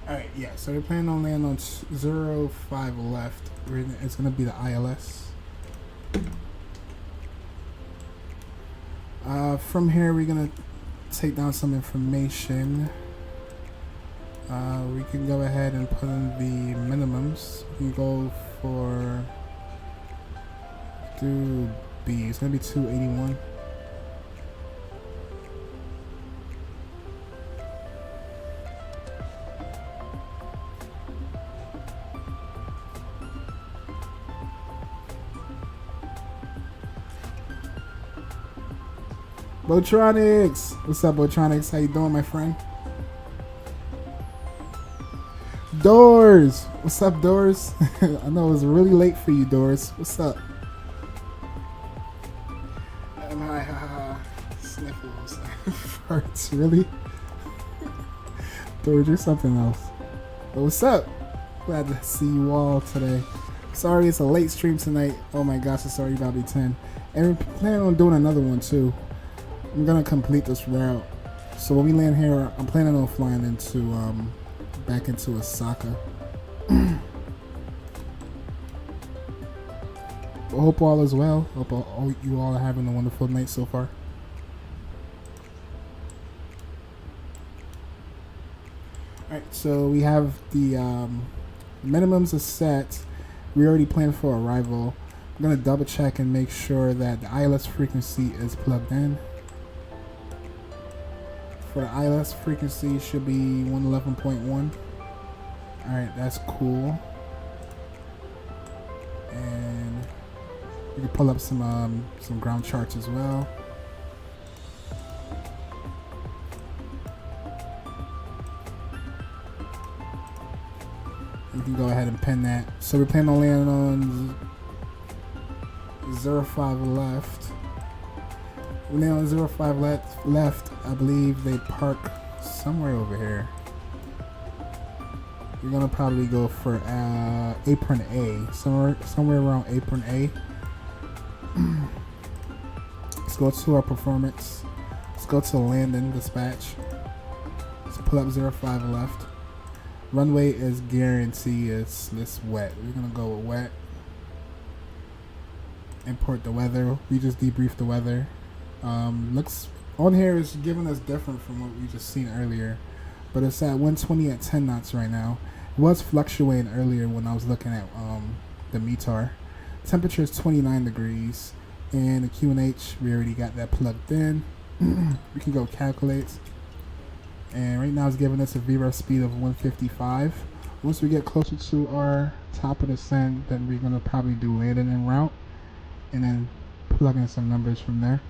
Alright, yeah, so we're planning on landing on 05 left. It's going to be the ILS. From here, we're going to take down some information. We can go ahead and put in the minimums. We can go for... do B. It's going to be 281. Botronics! What's up, Botronics? How you doing, my friend? Doors! What's up, Doors? I know it was really late for you, Doors. What's up? Sniffles. Farts, really? Doors, you're something else. But what's up? Glad to see you all today. Sorry it's a late stream tonight. Oh my gosh, it's already about to be 10. And we're planning on doing another one too. I'm gonna complete this route. So when we land here, I'm planning on flying into back into Osaka. I hope all is well. Hope all you all are having a wonderful night so far. Alright, so we have the minimums are set. We already planned for arrival. I'm going to double check and make sure that the ILS frequency is plugged in. For the ILS frequency, should be 111.1. Alright, that's cool. And we can pull up some ground charts as well. We can go ahead and pin that. So we plan on landing on 05 left. We land on 05 left. I believe they park somewhere over here. We're gonna probably go for apron A, somewhere around apron A. Let's go to our performance. Let's go to landing dispatch. Let's pull up 05 left. Runway is guaranteed it's wet. We're gonna go with wet. Import the weather. We just debriefed the weather. Looks on here is giving us different from what we just seen earlier, but it's at 120 at 10 knots right now. It was fluctuating earlier when I was looking at the METAR. Temperature is 29 degrees, and the QNH we already got that plugged in. We can go calculate, and right now it's giving us a VREF speed of 155. Once we get closer to our top of the descent, then we're gonna probably do landing en route, and then plug in some numbers from there.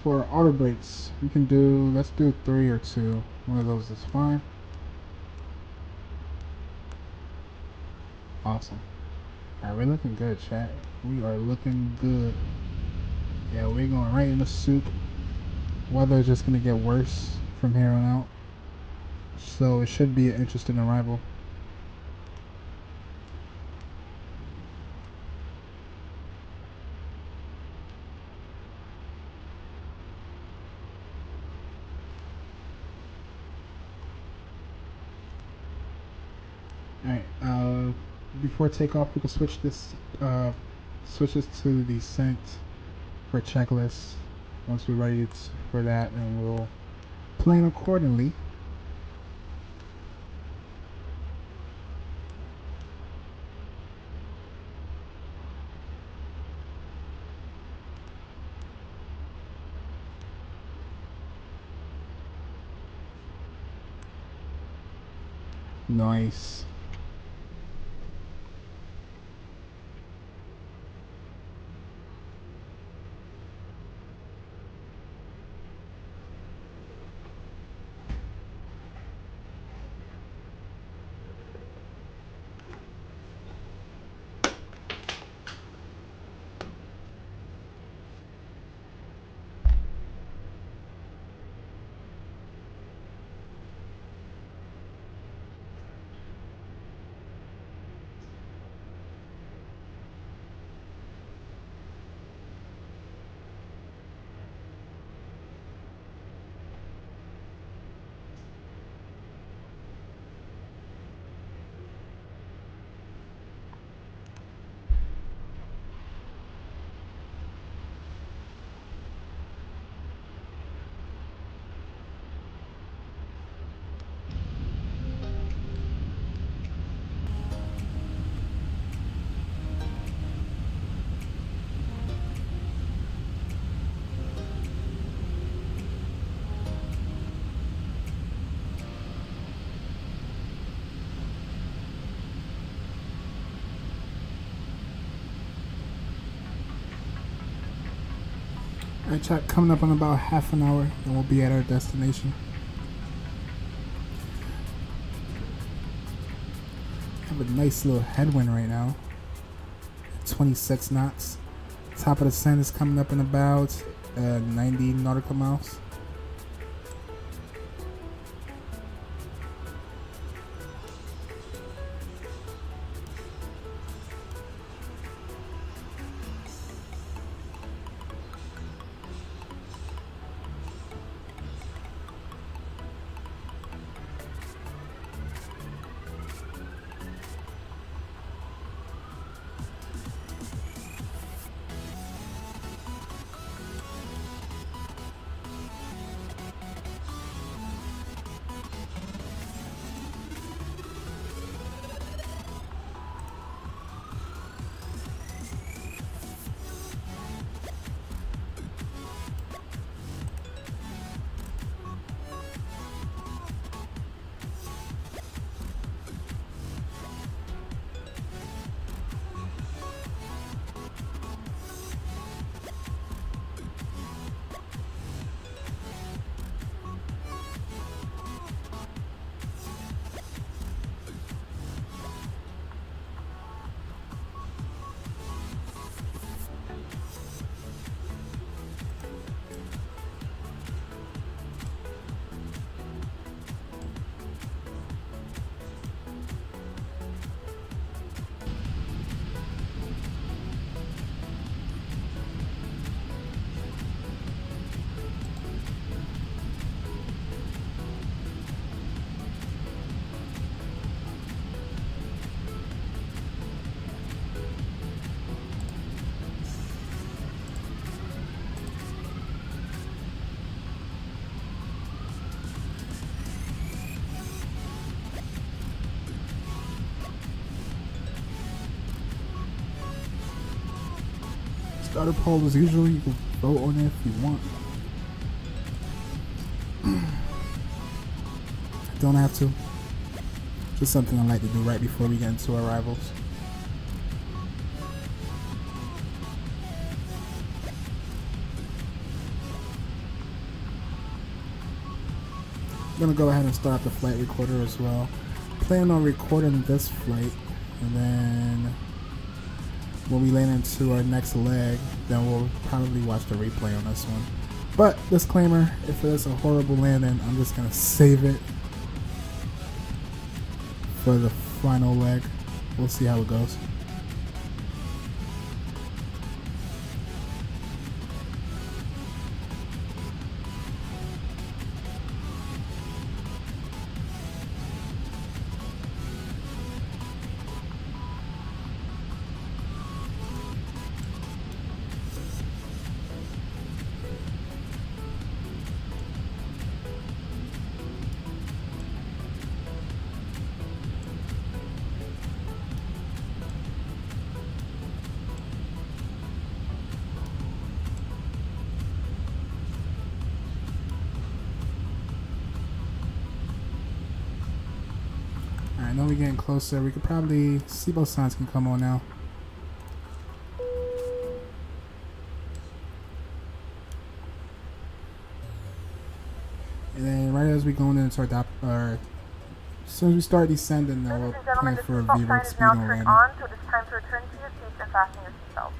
For auto brakes, we can do, let's do 3 or 2. One of those is fine. Awesome. Alright, we're looking good, chat. We are looking good. Yeah, we're going right in the soup. Weather is just going to get worse from here on out. So it should be an interesting arrival. Alright, before takeoff, we can switch this to the descent for checklist. Once we're ready for that, and we'll plan accordingly. Nice. Alright, chat, coming up in about half an hour, and we'll be at our destination. Have a nice little headwind right now. 26 knots. Top of the sun is coming up in about 90 nautical miles. Starter poll as usual. You can vote on it if you want. Don't have to. Just something I like to do right before we get into our rivals. I'm gonna go ahead and start the flight recorder as well. Plan on recording this flight, and then when we land into our next leg, then we'll probably watch the replay on this one. But disclaimer, if it's a horrible landing, I'm just gonna save it for the final leg. We'll see how it goes. I know we're getting closer. We could probably see both signs can come on now. And then right as we go into our as soon as we start descending, then we'll plan for a V-Work speed on landing. So it is time to return to your seats and fasten your seatbelts.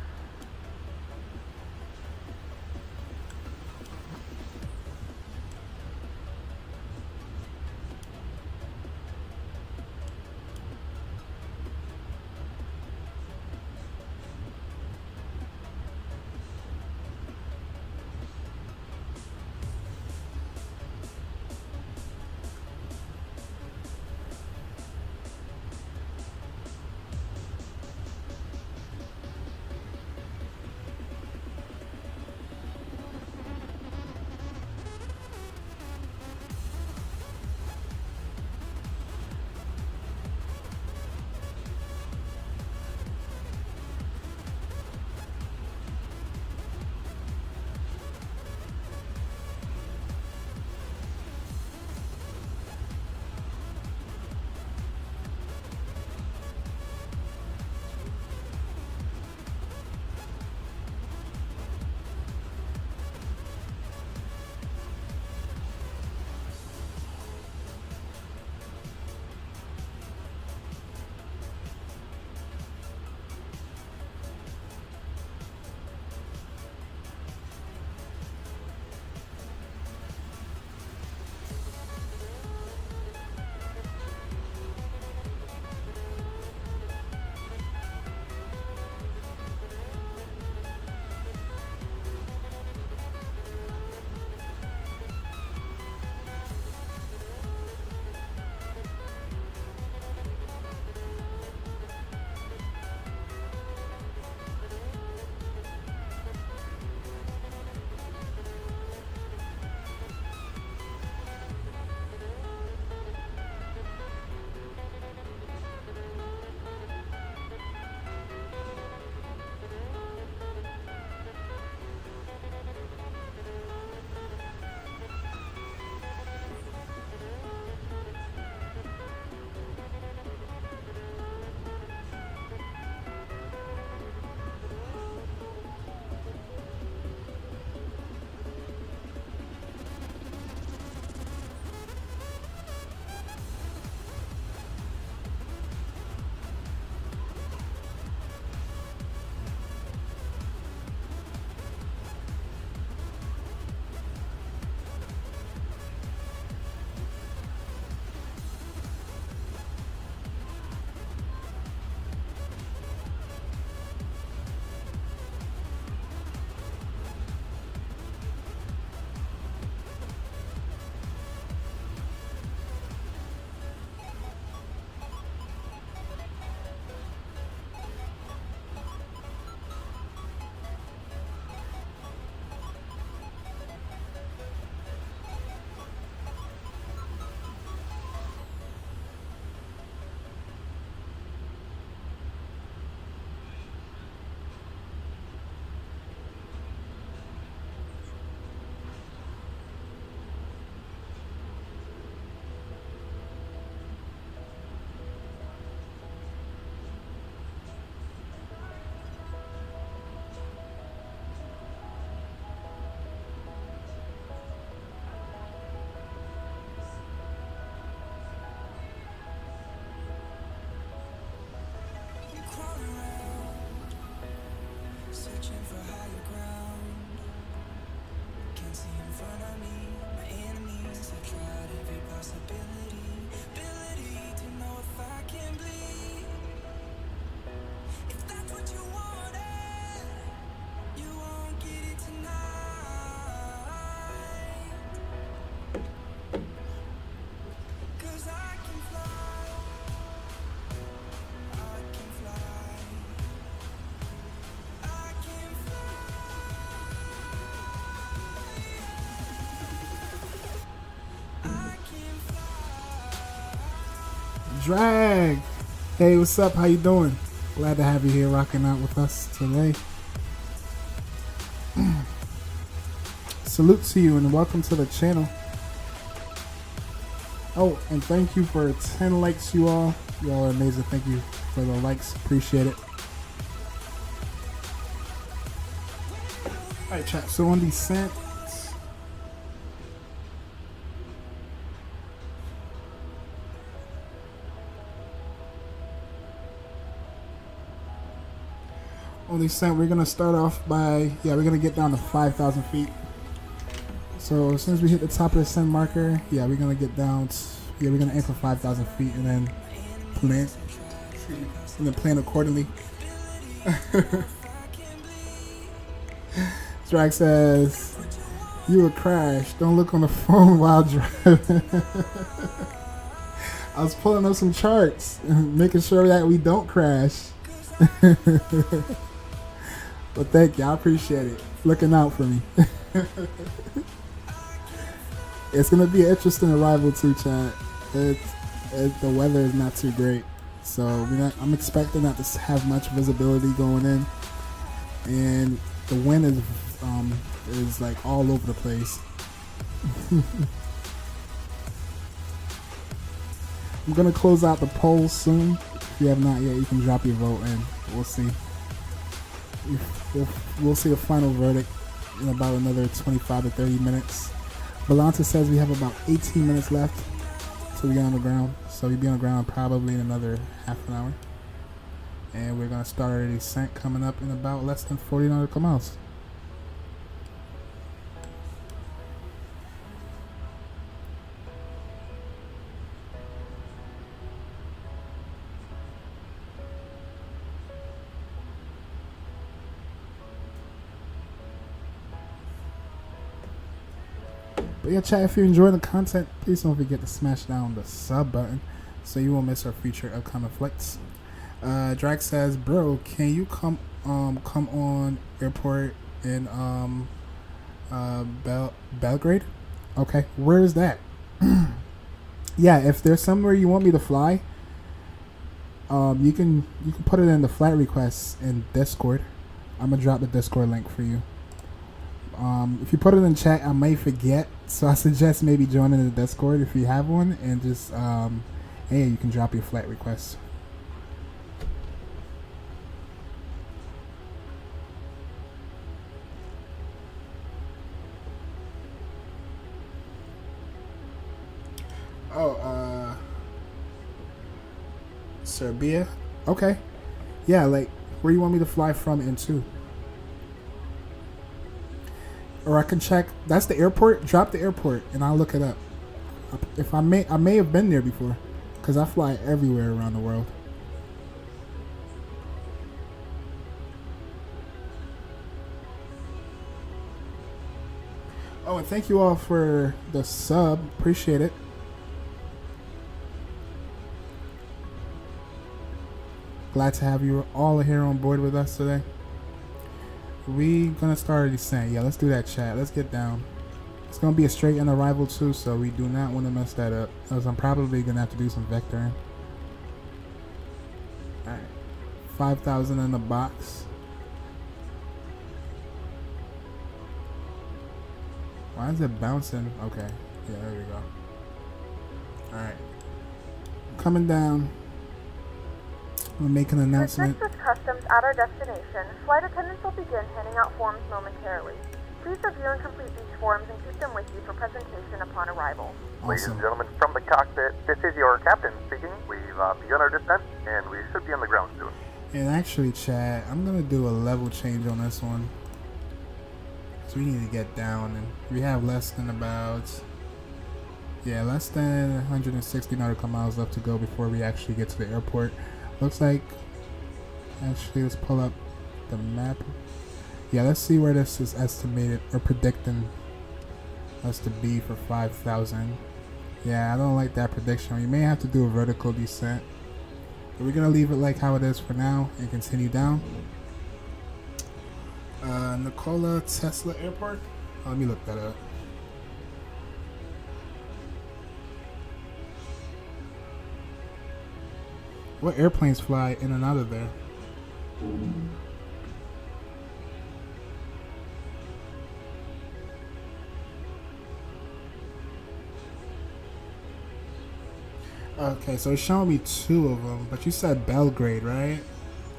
Drag. Hey, what's up? How you doing? Glad to have you here rocking out with us today. Salute to you and welcome to the channel. Oh, and thank you for 10 likes, you all. You all are amazing. Thank you for the likes. Appreciate it. Alright, chat. So on descent, we're gonna start off by, we're gonna get down to 5,000 feet. So as soon as we hit the top of the descent marker, we're gonna get down. We're gonna aim for 5,000 feet and then plan accordingly. Drag says, "You would crash. Don't look on the phone while driving." I was pulling up some charts, making sure that we don't crash. But thank you, I appreciate it. Looking out for me. It's gonna be an interesting arrival too, chat. The weather is not too great, so I'm expecting not to have much visibility going in, and the wind is like all over the place. I'm gonna close out the polls soon. If you have not yet, you can drop your vote and we'll see. We'll see the final verdict in about another 25 to 30 minutes. Valanta says we have about 18 minutes left till we get on the ground. So we'll be on the ground probably in another half an hour. And we're gonna start our descent coming up in about less than 40 nautical miles. But yeah, chat, if you're enjoying the content, please don't forget to smash down the sub button so you won't miss our future upcoming flights. Drake says, "Bro, can you come on airport in Belgrade?" Okay, where is that? Yeah, if there's somewhere you want me to fly, you can put it in the flight requests in Discord. I'm gonna drop the Discord link for you. If you put it in chat, I may forget, so I suggest maybe joining the Discord if you have one, and just hey, you can drop your flight requests. Oh, Serbia? Okay. Yeah, like, where you want me to fly from and to? Or I can check, that's the airport? Drop the airport and I'll look it up. If I may have been there before, because I fly everywhere around the world. Oh, and thank you all for the sub. Appreciate it. Glad to have you all here on board with us today. We gonna start a descent. Yeah, let's do that, chat. Let's get down. It's gonna be a straight in arrival too, so we do not want to mess that up, as I'm probably gonna have to do some vectoring. Alright. 5,000 in the box. Why is it bouncing? Okay. Yeah, there we go. Alright. Coming down. We'll make an announcement. To dismiss customs at our destination, flight attendants will begin handing out forms momentarily. Please review and complete these forms and keep them with you for presentation upon arrival. Awesome. Ladies and gentlemen, from the cockpit, this is your captain speaking. We've begun our descent, and we should be on the ground soon. And actually, chat, I'm going to do a level change on this one. So we need to get down, and we have less than less than 160 nautical miles left to go before we actually get to the airport. Looks like, actually, let's pull up the map. Yeah, let's see where this is estimated or predicting us to be for 5,000. Yeah, I don't like that prediction. You may have to do a vertical descent. But we're going to leave it like how it is for now and continue down. Nikola Tesla Airport. Oh, let me look that up. What airplanes fly in and out of there? Okay, so it's showing me 2 of them, but you said Belgrade, right?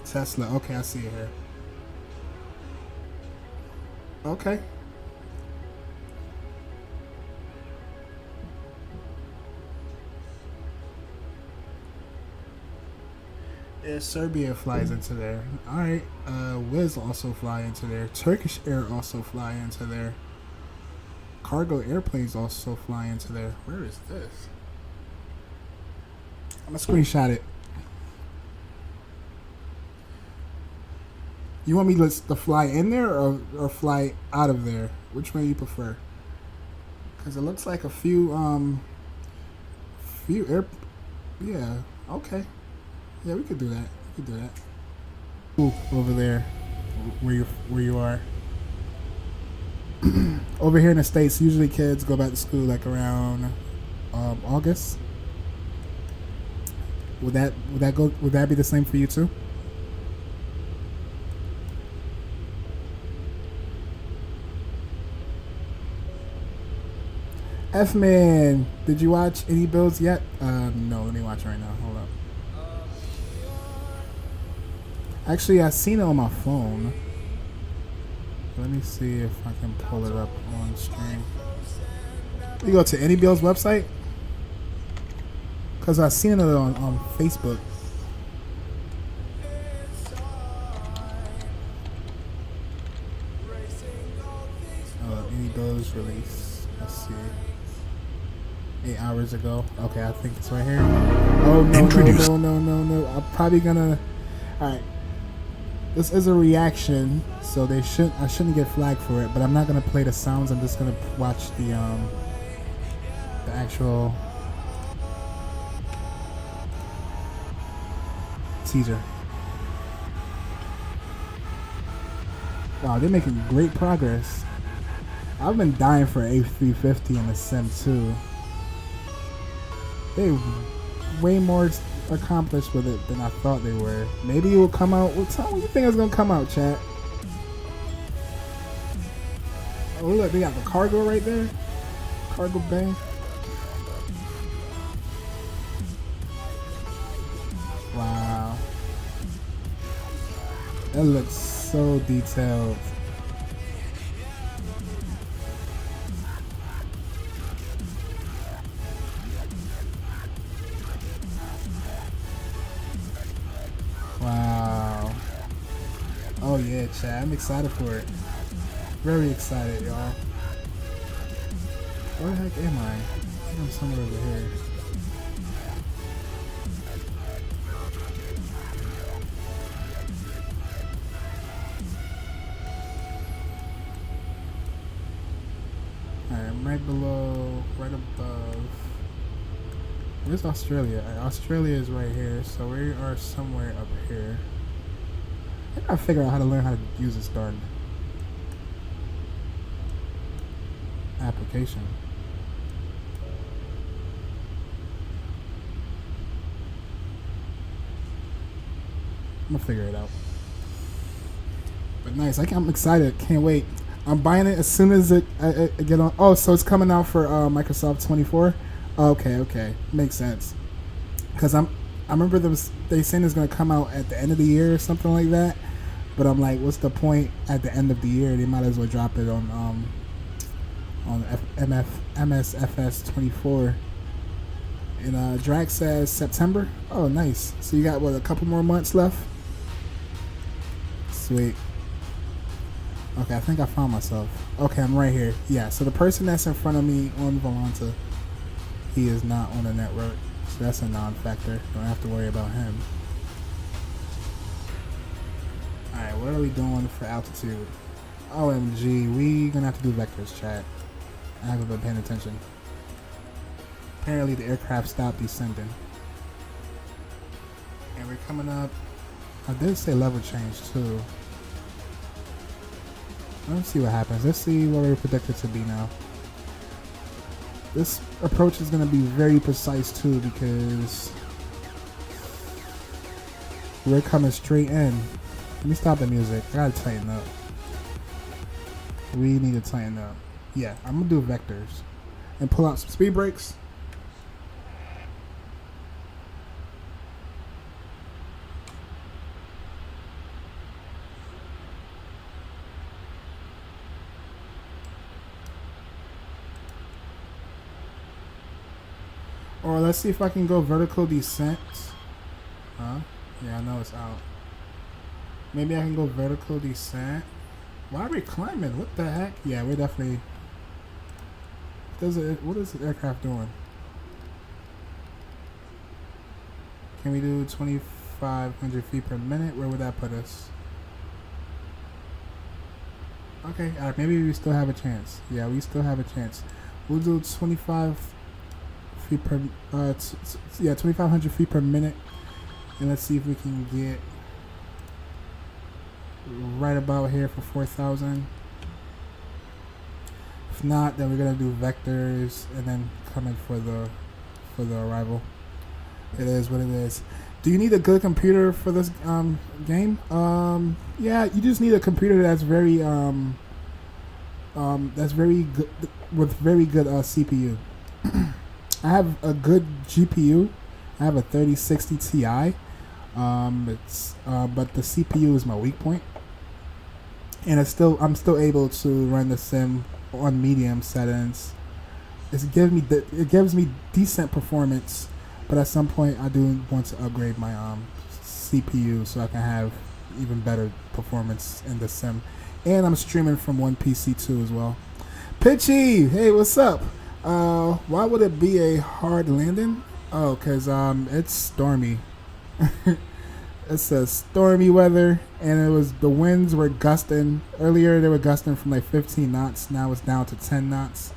Tesla. Okay, I see it here. Okay. Yeah, Serbia flies into there. Alright, Wiz also fly into there. Turkish Air also fly into there. Cargo airplanes also fly into there. Where is this? I'm gonna screenshot it. You want me to fly in there or fly out of there? Which one do you prefer? Because it looks like a few yeah, okay. Yeah, we could do that. We could do that. Ooh, over there, where you are. Over here in the States, usually kids go back to school like around August. Would that be the same for you too? F-Man, did you watch any builds yet? No, let me watch right now. Hold up. Actually, I seen it on my phone. Let me see if I can pull it up on screen. You go to Any Build's website? Because I seen it on Facebook. Any Build's release. Let's see. 8 hours ago. Okay, I think it's right here. Oh, no. I'm probably gonna... Alright. This is a reaction, so I shouldn't get flagged for it, but I'm not gonna play the sounds. I'm just gonna watch the actual teaser. Wow, they're making great progress. I've been dying for A350 in the sim too. They're way more accomplished with it than I thought they were. Maybe it will come out. What time do you think it's gonna come out, chat? Oh look, they got the cargo right there. Cargo bay. Wow. That looks so detailed. Wow. Oh yeah, chat. I'm excited for it. Very excited, y'all. Where the heck am I? I think I'm somewhere over here. Alright, I'm right below, right above. Where's Australia? Australia is right here, so we are somewhere up here. I gotta figure out how to learn how to use this garden. Application. I'm gonna figure it out. But nice, I'm excited, can't wait. I'm buying it as soon as I get on. Oh, so it's coming out for Microsoft 24? Okay, makes sense. Cause I remember they saying it's gonna come out at the end of the year or something like that. But I'm like, what's the point at the end of the year? They might as well drop it on MSFS 24. And Drax says September. Oh, nice. So you got what, a couple more months left? Sweet. Okay, I think I found myself. Okay, I'm right here. Yeah. So the person that's in front of me on Volanta, he is not on the network, so that's a non-factor. Don't have to worry about him. Alright, what are we doing for altitude? OMG, we gonna have to do vectors, chat. I haven't been paying attention. Apparently the aircraft stopped descending. And we're coming up. I did say level change too. Let's see what happens. Let's see what we're predicted to be now. This approach is going to be very precise too, because We're coming straight in. Let me stop the music. I gotta tighten up. We need to tighten up. Yeah, I'm gonna do vectors and pull out some speed brakes. Or let's see if I can go vertical descent. Huh? Yeah, I know it's out. Maybe I can go vertical descent. Why are we climbing? What the heck? Yeah, we're definitely... What is the aircraft doing? Can we do 2,500 feet per minute? Where would that put us? Okay, maybe we still have a chance. Yeah, we still have a chance. We'll do 25 feet per... 2,500 feet per minute. And let's see if we can get right about here for 4,000. If not, then we're gonna do vectors and then come in for the arrival. It is what it is. Do you need a good computer for this game? Yeah, you just need a computer that's very good with very good CPU. I have a good GPU. I have a 3060 Ti. But the CPU is my weak point, and I'm still able to run the sim on medium settings. It gives me decent performance, but at some point I do want to upgrade my CPU so I can have even better performance in the sim. And I'm streaming from one PC too as well. Pitchy, hey, what's up? Why would it be a hard landing? Oh, cause it's stormy. It says stormy weather, and the winds were gusting. Earlier they were gusting from like 15 knots. Now it's down to 10 knots.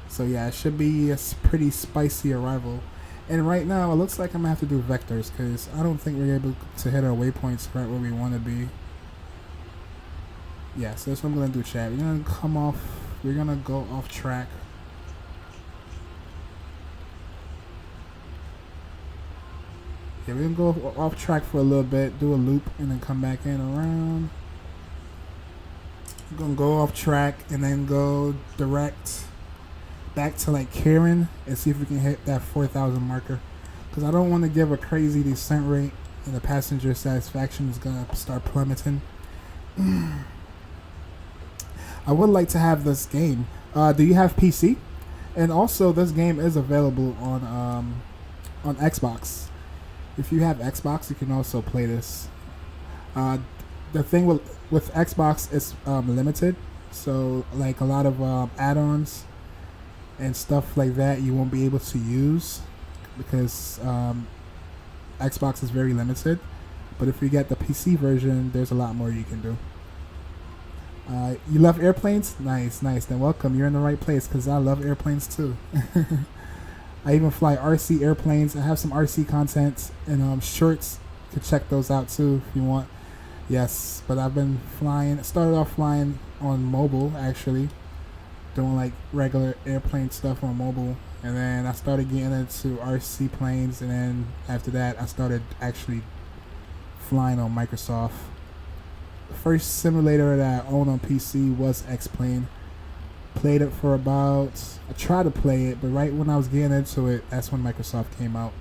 So yeah, it should be a pretty spicy arrival. And right now it looks like I'm gonna have to do vectors because I don't think we're able to hit our waypoints right where we want to be. Yeah, so that's what I'm gonna do, chat. We're gonna go off track. Yeah, we're gonna go off track for a little bit, do a loop, and then come back in around. We're gonna go off track and then go direct back to like Karen and see if we can hit that 4,000 marker. Because I don't want to give a crazy descent rate and the passenger satisfaction is gonna start plummeting. I would like to have this game. Do you have PC? And also, this game is available on Xbox. If you have Xbox, you can also play this. The thing with Xbox is limited, so like a lot of add-ons and stuff like that you won't be able to use because Xbox is very limited. But if you get the PC version, there's a lot more you can do. You love airplanes? Nice. Then welcome. You're in the right place because I love airplanes too. I even fly RC airplanes. I have some RC content and shorts. You can check those out too if you want. Yes, but I've been flying. Started off flying on mobile actually, doing like regular airplane stuff on mobile, and then I started getting into RC planes, and then after that I started actually flying on Microsoft. The first simulator that I owned on PC was X-Plane. Played it for I tried to play it, but right when I was getting into it, that's when Microsoft came out.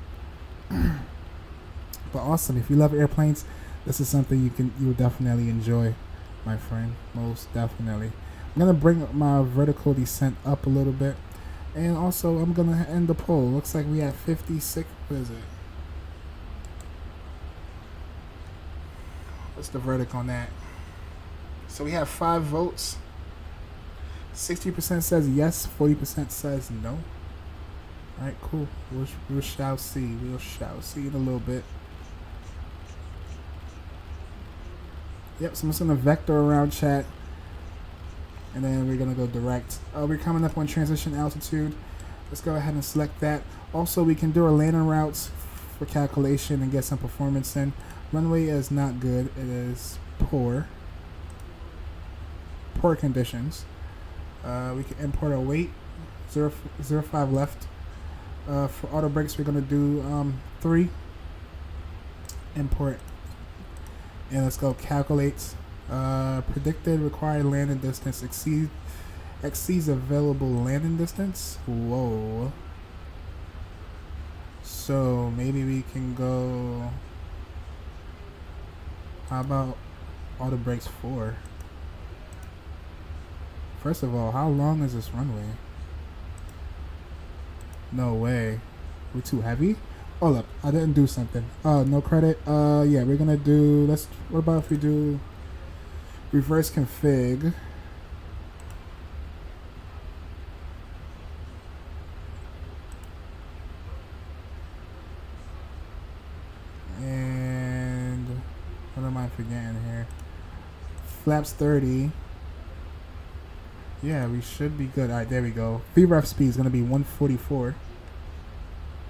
But awesome, if you love airplanes, this is something you will definitely enjoy, my friend, most definitely. I'm gonna bring my vertical descent up a little bit, and also I'm gonna end the poll. Looks like we have 56. What is it? What's the verdict on that? So we have 5 votes. 60% says yes, 40% says no. Alright, cool. We shall see. We shall see in a little bit. Yep, so I'm just going to vector around chat. And then we're going to go direct. We're coming up on transition altitude. Let's go ahead and select that. Also, we can do our landing routes for calculation and get some performance in. Runway is not good. It is poor. Poor conditions. We can import our weight, 0.05 left. For auto brakes, we're going to do 3. Import And let's go calculate. Predicted required landing distance exceeds available landing distance. Whoa. So maybe we can go. How about auto brakes 4? First of all, how long is this runway? No way. We're too heavy? Hold up, I didn't do something. No credit. Yeah, we're gonna do, what about if we do reverse config? And what am I forgetting here? Flaps 30. Yeah, we should be good. Alright, there we go. VREF speed is gonna be 144.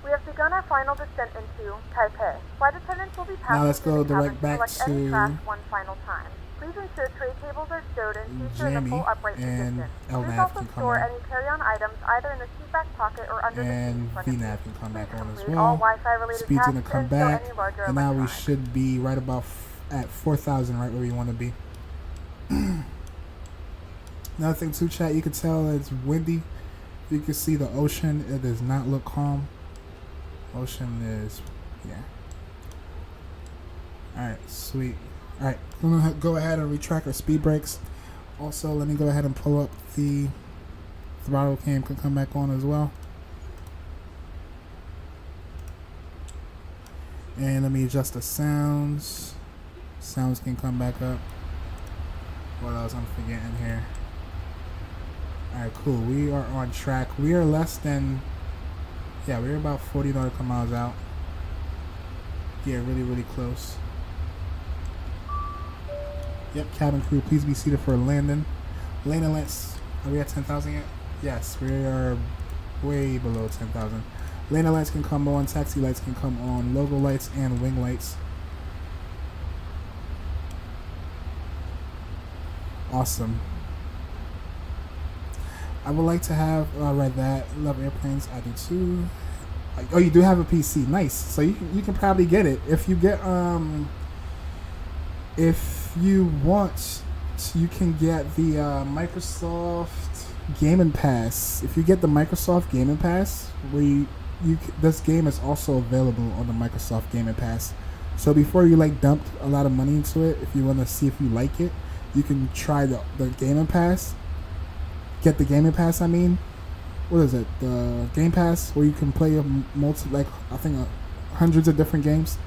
We have begun our final descent into Cathay. Flight attendants will be passing Now let's go through the direct cabin back select any to trash one final time. Please ensure tray tables are stowed and seats are in a full upright and position. Please LNAV also can come store on. any carry-on items either in the seat back pocket or under the seat in And front of you. VNAV can come back Please on as complete all well. Wi-Fi related Speed's tasks gonna come and stow back, any larger and now we electronics. should be right about at 4,000, right where we want to be. Another thing too, chat, you can tell it's windy. You can see the ocean. It does not look calm. Ocean is, yeah. Alright, sweet. Alright, I'm gonna go ahead and retract our speed brakes. Also, let me go ahead and pull up the throttle cam, can come back on as well. And let me adjust the sounds. Sounds can come back up. What else I'm forgetting here? Alright, cool. We are on track. We are less than, yeah, we're about 40 nautical miles out. Yeah, really, really close. Yep, cabin crew, please be seated for landing. Landing lights, are we at 10,000 yet? Yes, we are way below 10,000. Landing lights can come on, taxi lights can come on, logo lights and wing lights. Awesome. I would like to have read that. Love airplanes. I do too. Oh, you do have a PC. Nice. So you can probably get it if you get if you want. You can get the Microsoft Gaming Pass. If you get the Microsoft Gaming Pass, where this game is also available on the Microsoft Gaming Pass. So before you like dump a lot of money into it, if you want to see if you like it, you can try the Gaming Pass. Get the Gaming Pass, I mean. What is it? The Game Pass, where you can play hundreds of different games.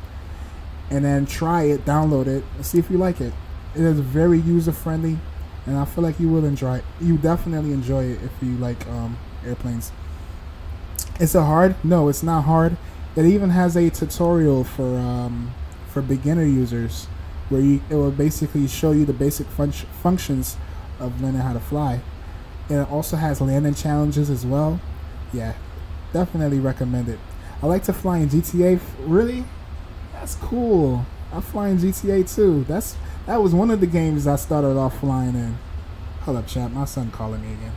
And then try it, download it, and see if you like it. It is very user-friendly, and I feel like you will enjoy it. You definitely enjoy it if you like airplanes. Is it hard? No, it's not hard. It even has a tutorial for beginner users, where it will basically show you the basic functions of learning how to fly. And it also has landing challenges as well. Yeah, definitely recommend it. I like to fly in GTA. Really? That's cool. I fly in GTA too. That was one of the games I started off flying in. Hold up, chat. My son calling me again.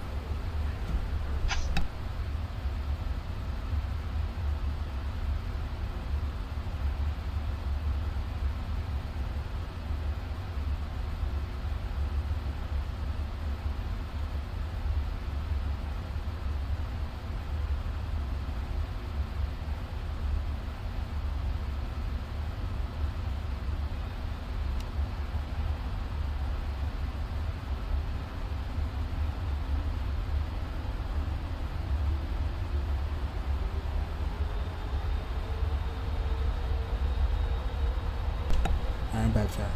I'm back, chat.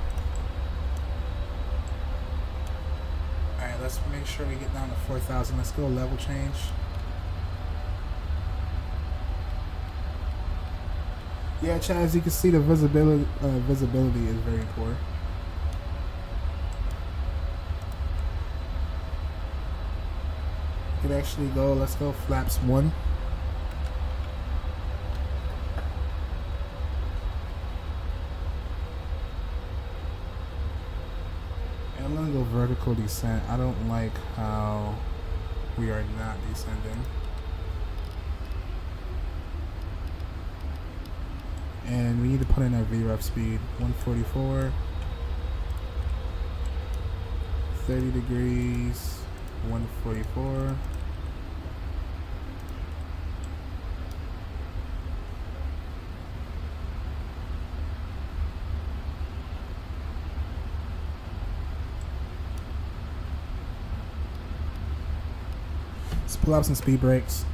Alright, let's make sure we get down to 4,000. Let's go level change. Yeah, chat, as you can see, the visibility is very poor. You could actually go, let's go flaps 1. I'm gonna go vertical descent. I don't like how we are not descending. And we need to put in our VREF speed, 144. 30 degrees, 144. Let's pull out some speed brakes.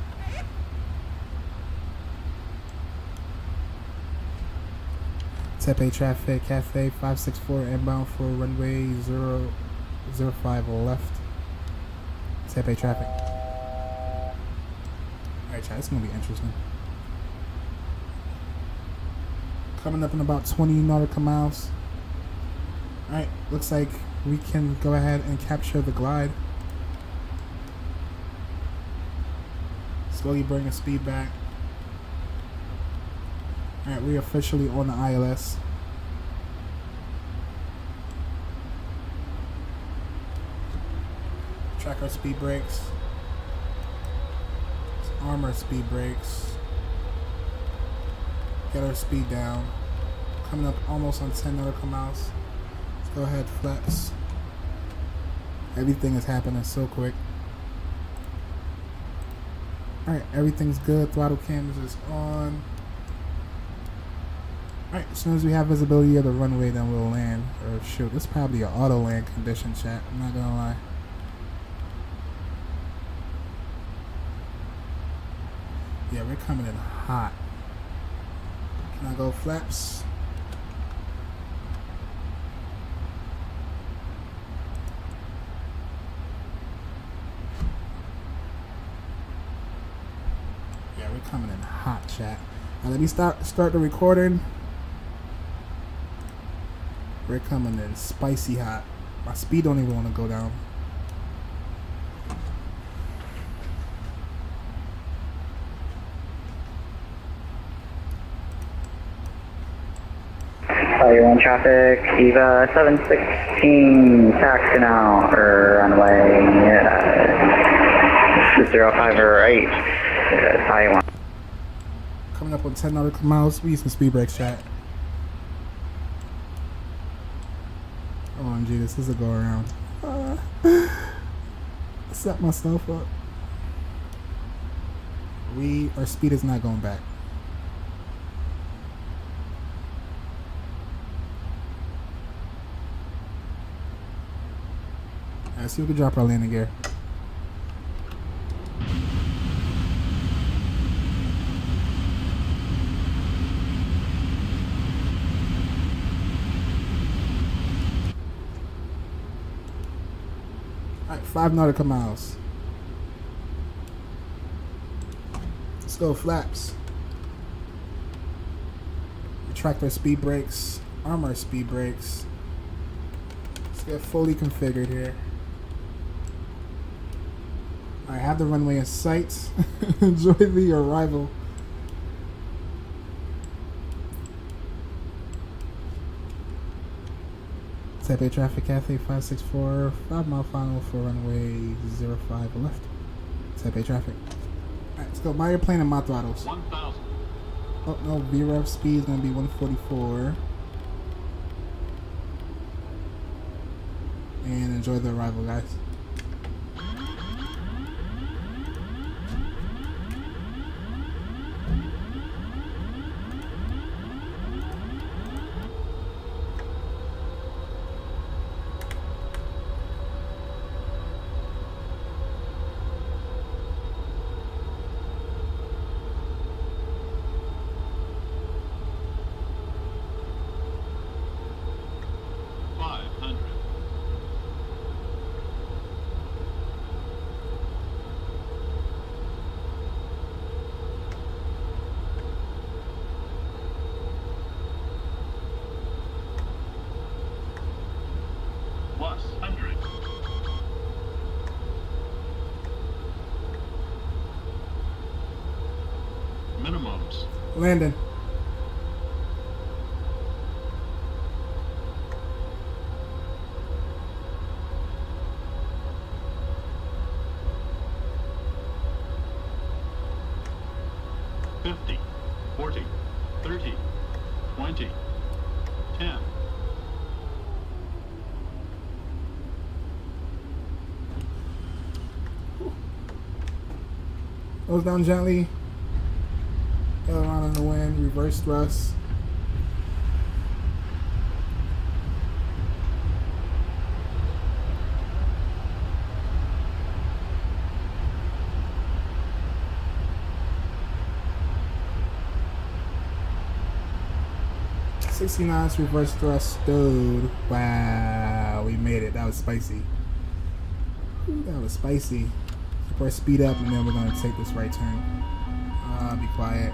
Cathay traffic, Cathay 564 inbound for runway 005 left. Cathay traffic. Alright, chat, it's gonna be interesting. Coming up in about 20 nautical miles. Alright, looks like we can go ahead and capture the glide. Slowly bring the speed back. Alright, we're officially on the ILS. Track our speed brakes. Let's arm our speed brakes. Get our speed down. Coming up almost on 10 nautical miles. Let's go ahead, flex. Everything is happening so quick. Alright, everything's good. Throttle cams is on. Alright, as soon as we have visibility of the runway, then we'll land. Or shoot, this is probably an auto land condition, chat. I'm not gonna lie. Yeah, we're coming in hot. Can I go flaps? Yeah, we're coming in hot, chat. Now let me start the recording. We're coming in spicy hot. My speed don't even want to go down. You on traffic, Eva 716, taxi now, or runway 05 or 8. How you want? Coming up on 10 nautical miles. We use some speed brakes, chat. OMG, this is a go around. Set myself up. Our speed is not going back. Alright, see if we can drop our landing gear. Alright, 5 nautical miles. Let's go flaps. Retract our speed brakes. Arm our speed brakes. Let's get fully configured here. I have the runway in sight. Enjoy the arrival. Taipei traffic, Cathay 564, 5 mile final for runway 05 left. Taipei traffic. Alright, let's go. Buy your plane and my throttles. 1,000. Oh no, VREF speed is going to be 144. And enjoy the arrival, guys. Plus 100. Minimums. Landon. $50, $40, $30, $20, $10, Nose down gently. Aileron in the wind. Reverse thrust. '69's reverse thrust stowed. Wow, we made it. That was spicy. Ooh, that was spicy. So press speed up, and then we're gonna take this right turn. Be quiet.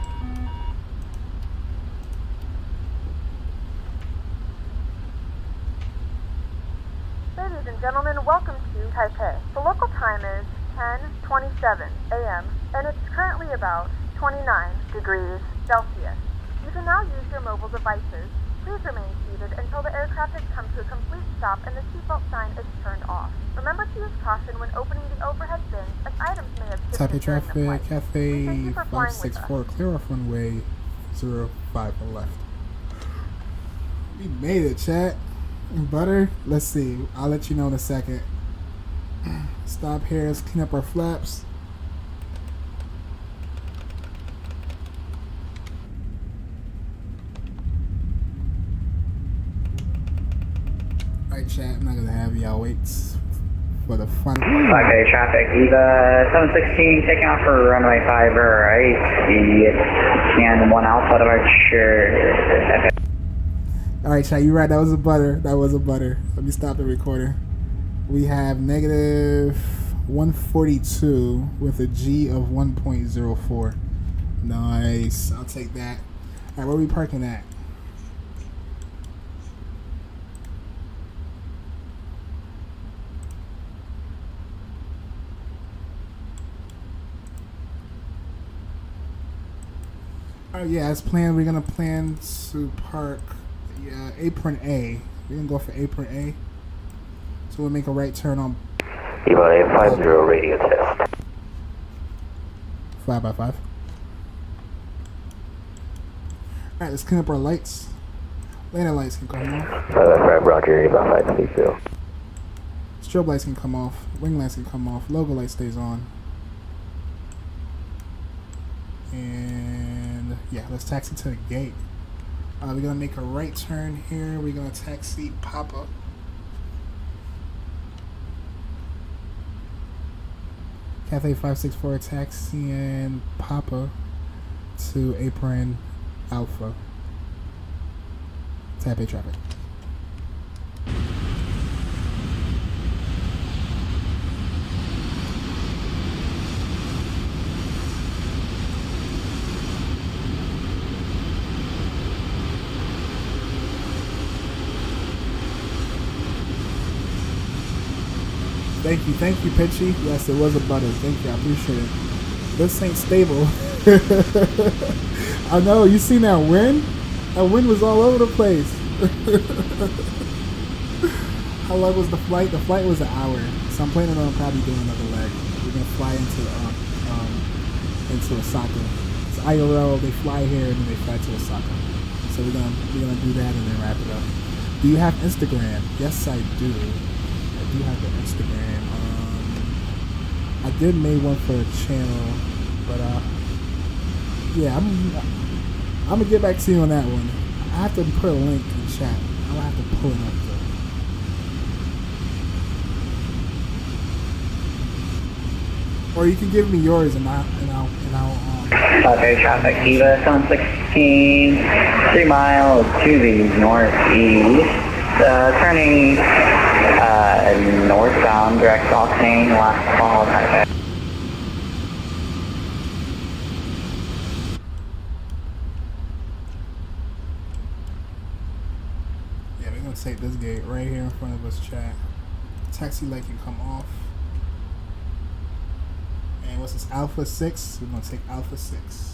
Ladies and gentlemen, welcome to Cathay. The local time is 10:27 a.m. and it's currently about 29 degrees Celsius. You can now use your mobile devices. Please remain seated until the aircraft has come to a complete stop and the seatbelt sign is turned off. Remember to use caution when opening the overhead bins as items may have Type shifted of during the traffic, flight. Cathay We thank you for flying with us. 564, clear off runway 05 on left. We made it, chat. Butter, let's see. I'll let you know in a second. Stop here, let's clean up our flaps. Alright, chat, I'm not gonna have y'all wait for the fun. Okay, traffic. Eva 716 taking off for runway 5 right. And 1 Alpha departure. Alright, chat, you're right. That was a butter. That was a butter. Let me stop the recorder. We have negative 142 with a G of 1.04. Nice. I'll take that. Alright, where are we parking at? Alright, yeah, as planned, we're gonna plan to park apron A. We're gonna go for apron A. So we'll make a right turn on Eva 850 radio test. 5x5. Alright, let's clean up our lights. Landing lights can come off. 555 Roger, Eva 532. Strobe lights can come off. Wing lights can come off. Logo light stays on. And yeah, let's taxi to the gate. We're gonna make a right turn here. We're gonna taxi Papa. Cathay 564 taxiing Papa to apron Alpha. Tap A traffic. Thank you, Pitchy. Yes, it was a butter. Thank you, I appreciate it. This ain't stable. I know, you seen that wind? That wind was all over the place. How long was the flight? The flight was an hour, so I'm planning on probably doing another leg. We're gonna fly into Osaka. It's IRL. They fly here and then they fly to Osaka. So we're gonna do that and then wrap it up. Do you have Instagram? Yes, I do. I do have an Instagram. I did make one for a channel, but yeah, I'm gonna get back to you on that one. I have to put a link in chat. I'll have to pull it up though. Or you can give me yours and I'll Okay, traffic. Eva 716, 3 miles to the northeast. Turning northbound, direct Octane, last call, Cathay. Yeah, we're gonna take this gate right here in front of us, chat. Taxi light can come off. And what's this, Alpha 6? We're gonna take Alpha 6.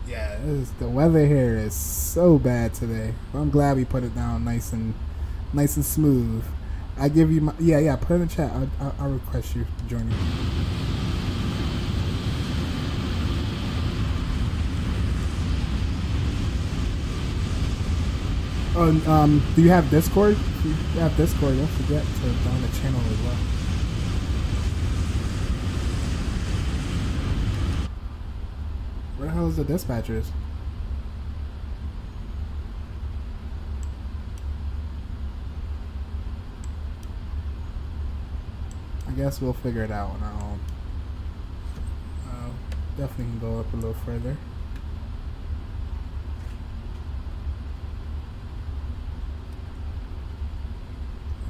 Yeah, the weather here is so bad today. But I'm glad we put it down nice and smooth. I give you my put it in the chat. I'll request you to join me. Oh, do you have Discord? If you have Discord, don't forget to join the channel as well. Where the hell is the dispatchers? I guess we'll figure it out on our own. Definitely can go up a little further.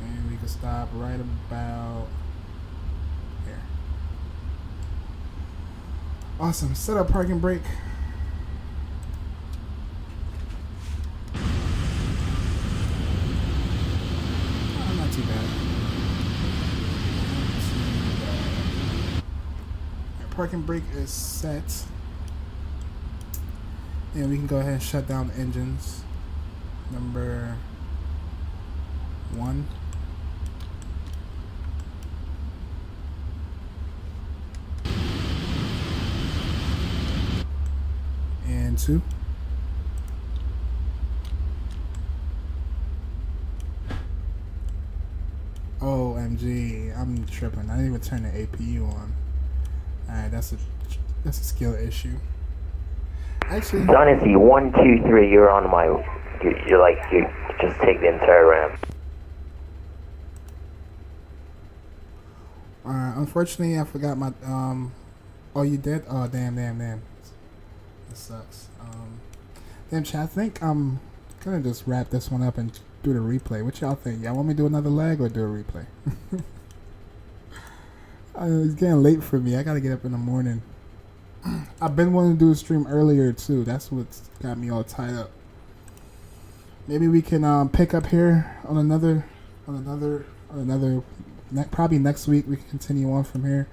And we can stop right about here. Awesome. Set up parking brake. Oh, not too bad. Parking brake is set, and we can go ahead and shut down the engines. Number 1. And 2. OMG, I'm tripping. I didn't even turn the APU on. Alright, that's a skill issue. Actually, Dynasty 1, 2, 3. You're on my. You're like you just take the entire ramp. Unfortunately, I forgot my Oh, you did? Oh, damn. That sucks. Damn, chat. I think I'm gonna just wrap this one up and do the replay. What y'all think? Y'all want me to do another leg or do a replay? It's getting late for me. I gotta get up in the morning. I've been wanting to do a stream earlier too. That's what's got me all tied up. Maybe we can pick up here on another. Probably next week we can continue on from here,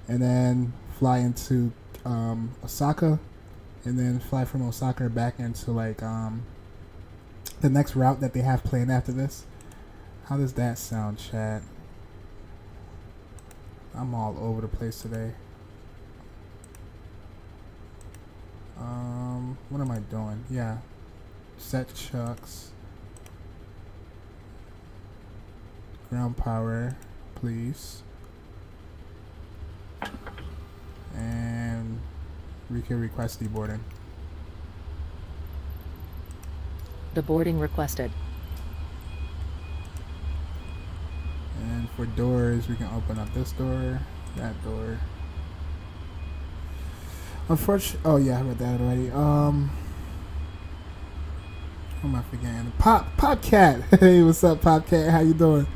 and then fly into Osaka, and then fly from Osaka back into like the next route that they have planned after this. How does that sound, chat? I'm all over the place today. What am I doing? Yeah. Set chucks. Ground power, please. And we can request deboarding. Deboarding requested. And for doors, we can open up this door, that door. Unfortunately, oh yeah, I read that already. Who am I forgetting? Popcat. Hey, what's up, Popcat? How you doing?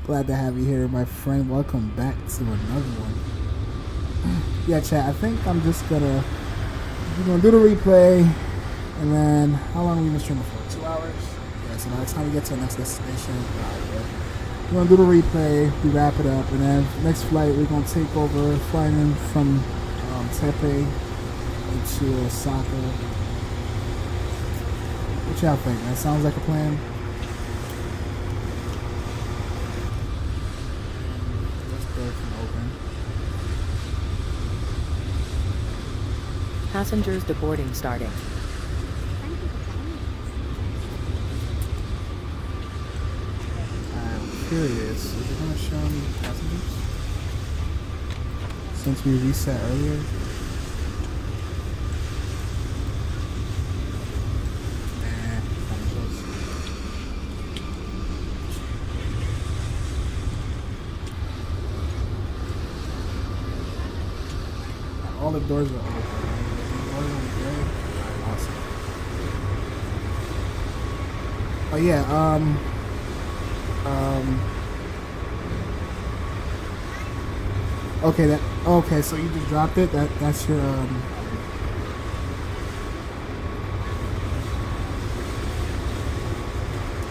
Glad to have you here, my friend. Welcome back to another one. Yeah, chat. I think I'm just gonna do the replay, and then how long have we been streaming for? 2 hours. Yeah. So by the time we get to the next destination, we're gonna do the replay. We wrap it up, and then next flight we're gonna take over, flying in from Taipei into Osaka. What y'all think? That sounds like a plan. This door can open. Passengers deboarding starting. I'm curious. Is it going to show me passengers? Since we reset earlier. All the doors are open. Awesome. Oh yeah, okay, so you just dropped it? That's your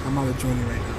I'm on the journey right now.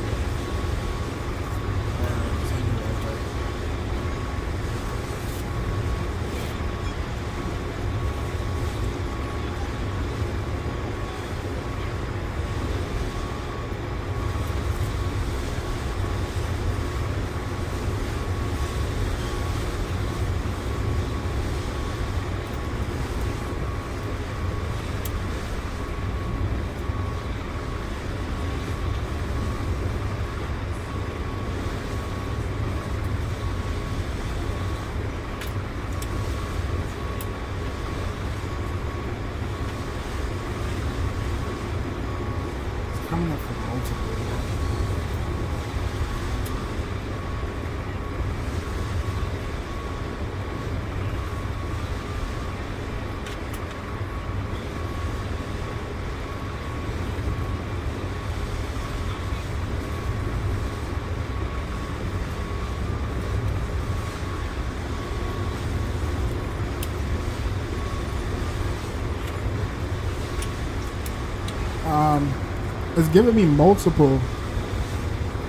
it's giving me multiple.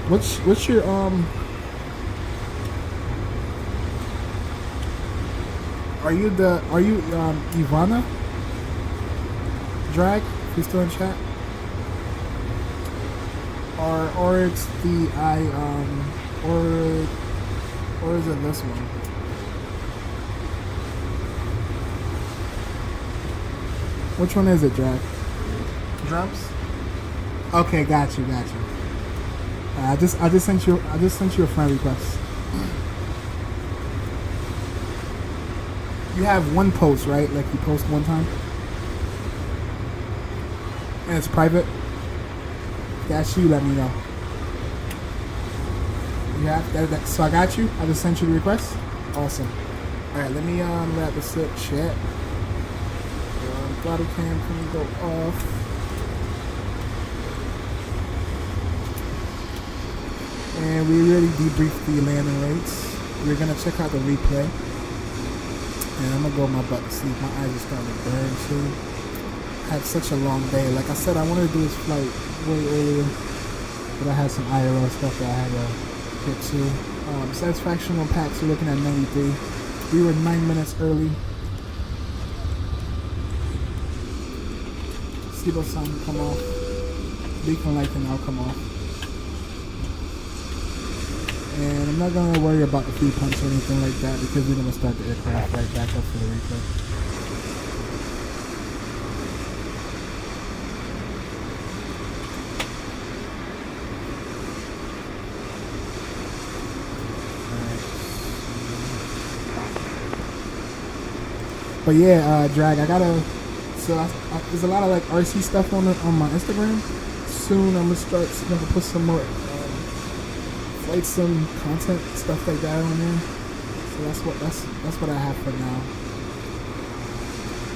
What's your Are you Ivana? Drag? If you're still in chat? Or it's the or is it this one? Which one is it, Drag? Drums? Okay, got you. I just sent you a friend request. You have one post, right? Like you post one time, and it's private. That's you. Let me know. Yeah, so I got you. I just sent you the request. Awesome. All right, let me wrap this up. Chat. Throttle cam can go off. And we already debriefed the landing rates. We're gonna check out the replay. And I'm gonna go my butt to sleep. My eyes are starting to burn too. I had such a long day. Like I said, I wanted to do this flight way earlier, but I had some IRL stuff that I had to get to. Satisfaction on packs, we're looking at 93. We were 9 minutes early. Seatbelt sign come off. Beacon light can now come off. And I'm not going to worry about the fuel pumps or anything like that because we're going to start the aircraft right back up for the replay. Alright. But yeah, Drag, I gotta... So there's a lot of like RC stuff on my Instagram. Soon I'm going to put some more... Like some content, stuff like that on there. So that's what I have for now.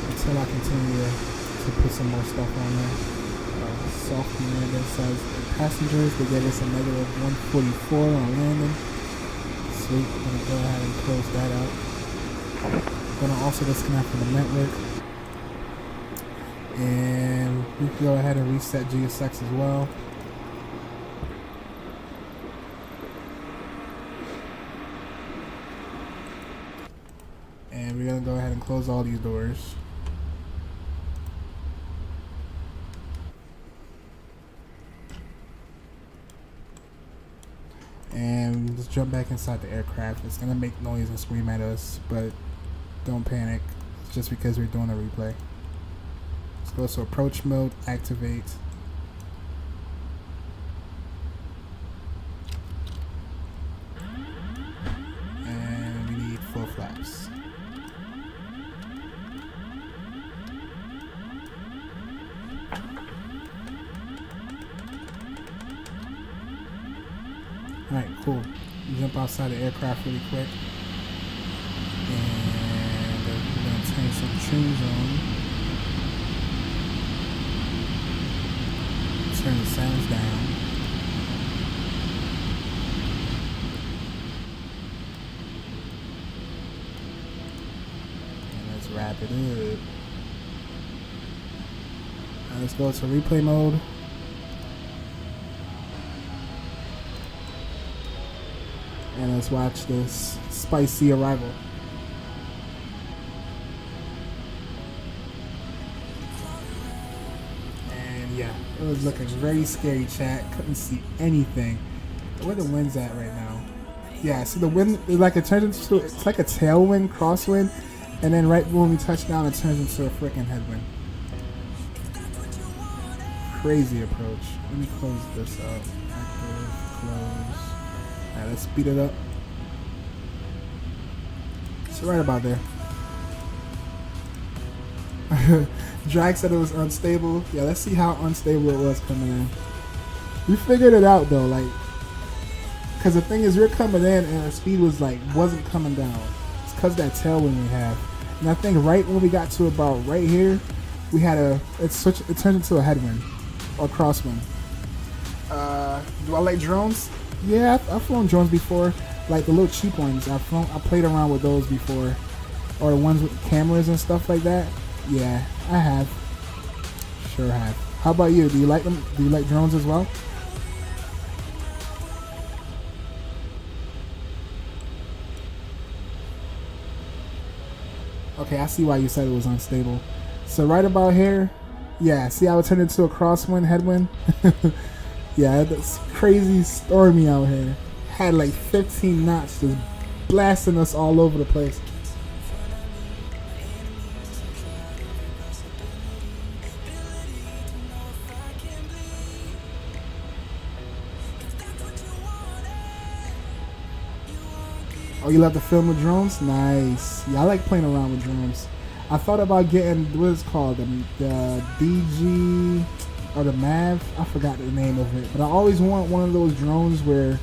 Until I continue to put some more stuff on there. Soft commander says passengers, they gave us a negative 144 on landing. Sweet, I'm gonna go ahead and close that out. I'm gonna also disconnect from the network. And we can go ahead and reset GSX as well. And we're going to go ahead and close all these doors. And just jump back inside the aircraft. It's going to make noise and scream at us, but don't panic. It's just because we're doing a replay. Let's go to approach mode, activate. And we need full flaps. Alright, cool. Jump outside the aircraft really quick. And we're going to turn some tunes on. Turn the sounds down. And let's wrap it up. Now let's go to replay mode. And let's watch this spicy arrival. And yeah, it was looking very scary, chat. Couldn't see anything. Where the wind's at right now? Yeah, see the wind is like it turns into, it's like a tailwind, crosswind, and then right when we touch down, it turns into a freaking headwind. Crazy approach. Let me close this up. Active, close. Alright, let's speed it up. It's right about there. Drag said it was unstable. Yeah, let's see how unstable it was coming in. We figured it out though, like, because the thing is, we're coming in and our speed was like, wasn't coming down. It's because that tailwind we have. And I think right when we got to about right here, we had it turned into a headwind or crosswind. Do I like drones? Yeah, I've flown drones before, like the little cheap ones. I played around with those before, or the ones with cameras and stuff like that. Yeah, I have. Sure have. How about you? Do you like them? Do you like drones as well? Okay, I see why you said it was unstable. So right about here, yeah, see how it turned into a crosswind, headwind? Yeah, it's crazy stormy out here. Had like 15 knots just blasting us all over the place. Oh, you love to film with drones? Nice. Yeah, I like playing around with drones. I thought about getting, what is it called? The DG or the MAV? I forgot the name of it. But I always want one of those drones where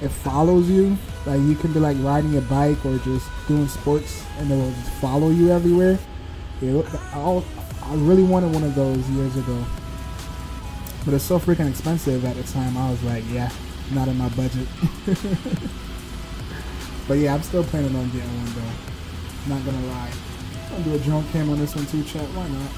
it follows you. Like you can be like riding a bike or just doing sports and it will just follow you everywhere. Yeah, I really wanted one of those years ago. But it's so freaking expensive at the time. I was like, yeah, not in my budget. But yeah, I'm still planning on getting one though. Not gonna lie. I'll do a drone cam on this one too, chat. Why not?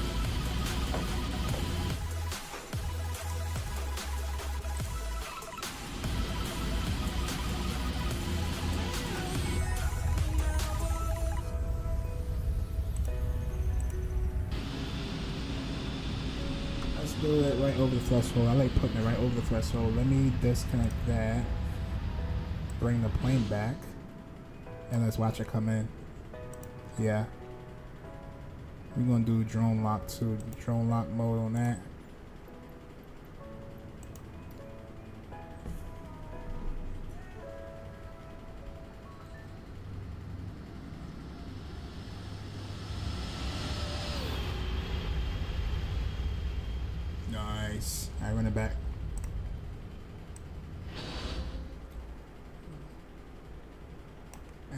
Let's do it right over the threshold. I like putting it right over the threshold. Let me disconnect that. Bring the plane back. And let's watch it come in. Yeah. We're gonna do drone lock too. Drone lock mode on that. Nice. Alright, run it back.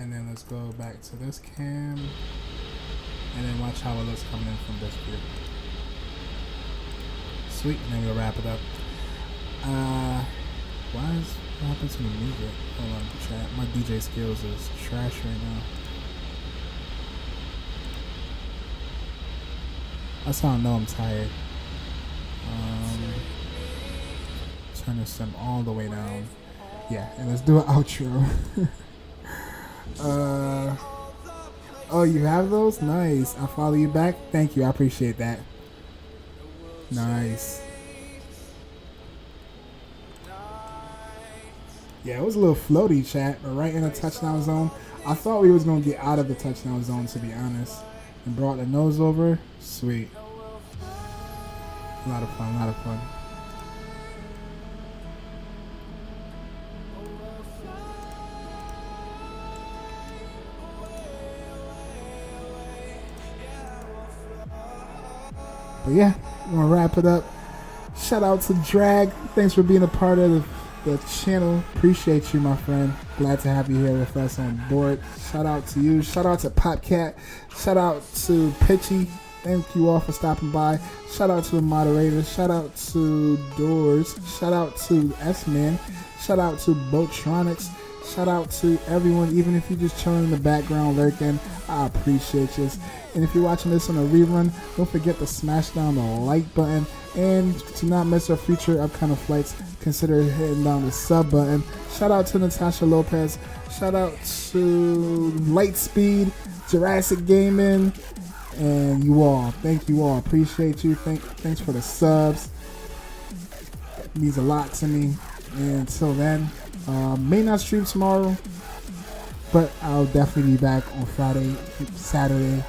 And then let's go back to this cam. And then watch how it looks coming in from this view. Sweet, and then we'll wrap it up. What happened to the music? Hold on, chat. My DJ skills is trash right now. That's how I know I'm tired. Turn the sim all the way down. Yeah, and let's do an outro. Oh, you have those? Nice. I'll follow you back. Thank you. I appreciate that. Nice. Yeah, it was a little floaty, chat, but right in the touchdown zone. I thought we was going to get out of the touchdown zone, to be honest. And brought the nose over. Sweet. A lot of fun, a lot of fun. But yeah, I'm gonna wrap it up. Shout out to Drag. Thanks for being a part of the channel. Appreciate you, my friend. Glad to have you here with us on board. Shout out to you. Shout out to Popcat. Shout out to Pitchy. Thank you all for stopping by. Shout out to the moderators. Shout out to Doors. Shout out to S-Man. Shout out to Boatronics. Shout out to everyone, even if you're just chilling in the background lurking. I appreciate you. And if you're watching this on a rerun, don't forget to smash down the like button. And to not miss our future upcoming flights, consider hitting down the sub button. Shout out to Natasha Lopez. Shout out to Lightspeed, Jurassic Gaming, and you all. Thank you all. Appreciate you. Thanks for the subs. It means a lot to me. And until then, may not stream tomorrow, but I'll definitely be back on Friday, Saturday,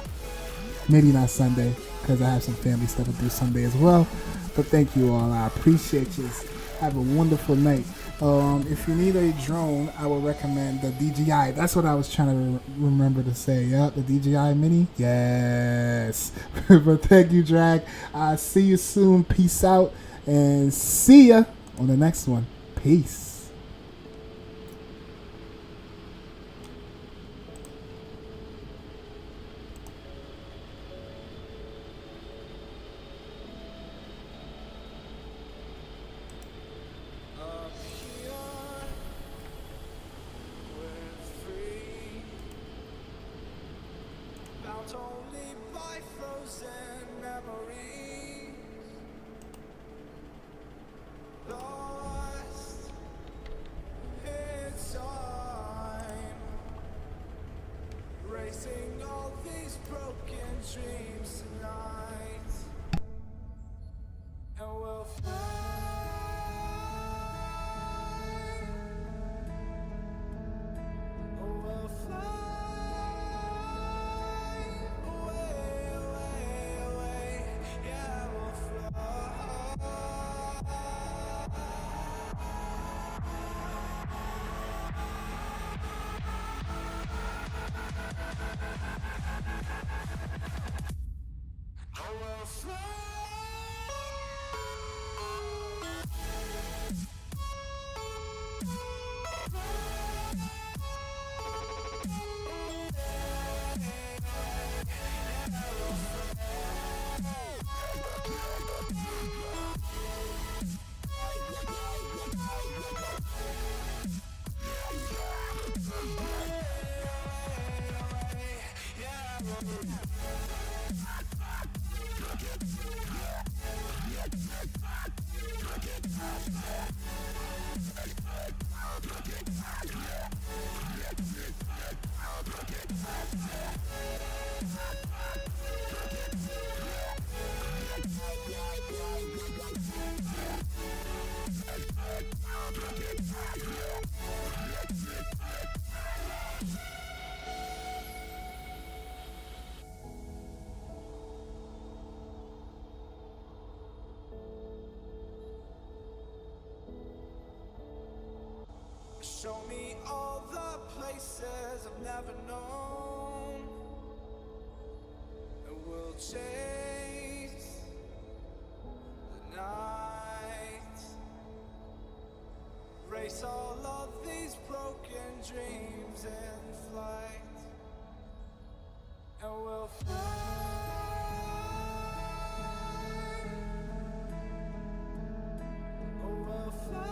maybe not Sunday, because I have some family stuff to do Sunday as well. But thank you all. I appreciate you. Have a wonderful night. If you need a drone, I would recommend the DJI. That's what I was trying to remember to say. Yep, the DJI Mini. Yes. But thank you, Drag. I'll see you soon. Peace out. And see ya on the next one. Peace. Only by frozen memories. Racing all these broken dreams tonight, and we'll fly, we'll fly away, away, away, yeah, we'll show me all the places I've never known, and we'll chase the night, race all of these broken dreams in flight, and we'll fly. We'll fly.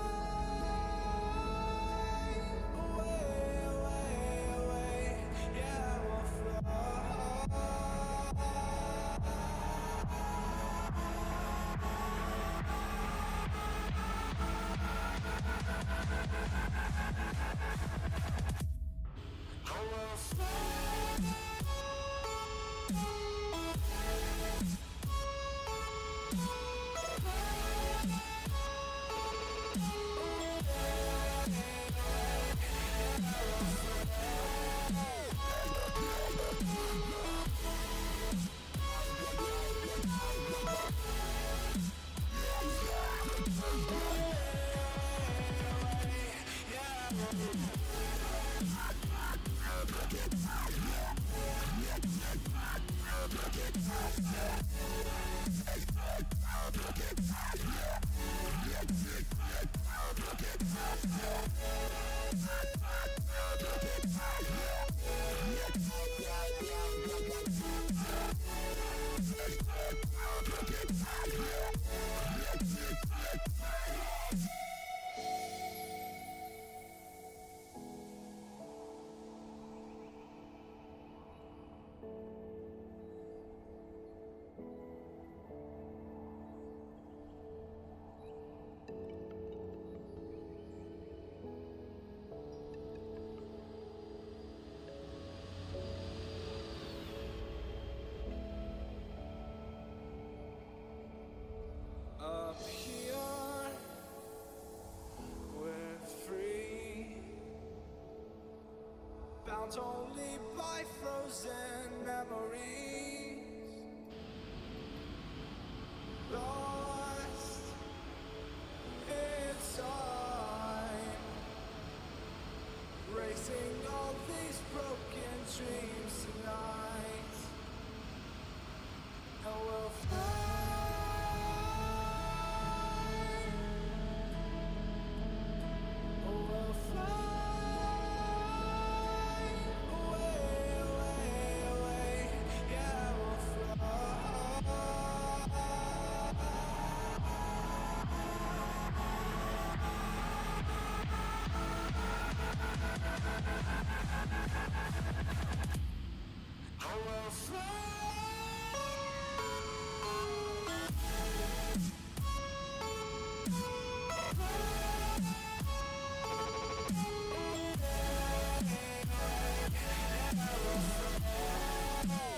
Up here, we're free, bound only by frozen memories, lost in time, racing all these broken dreams tonight, and we'll fly. Hey.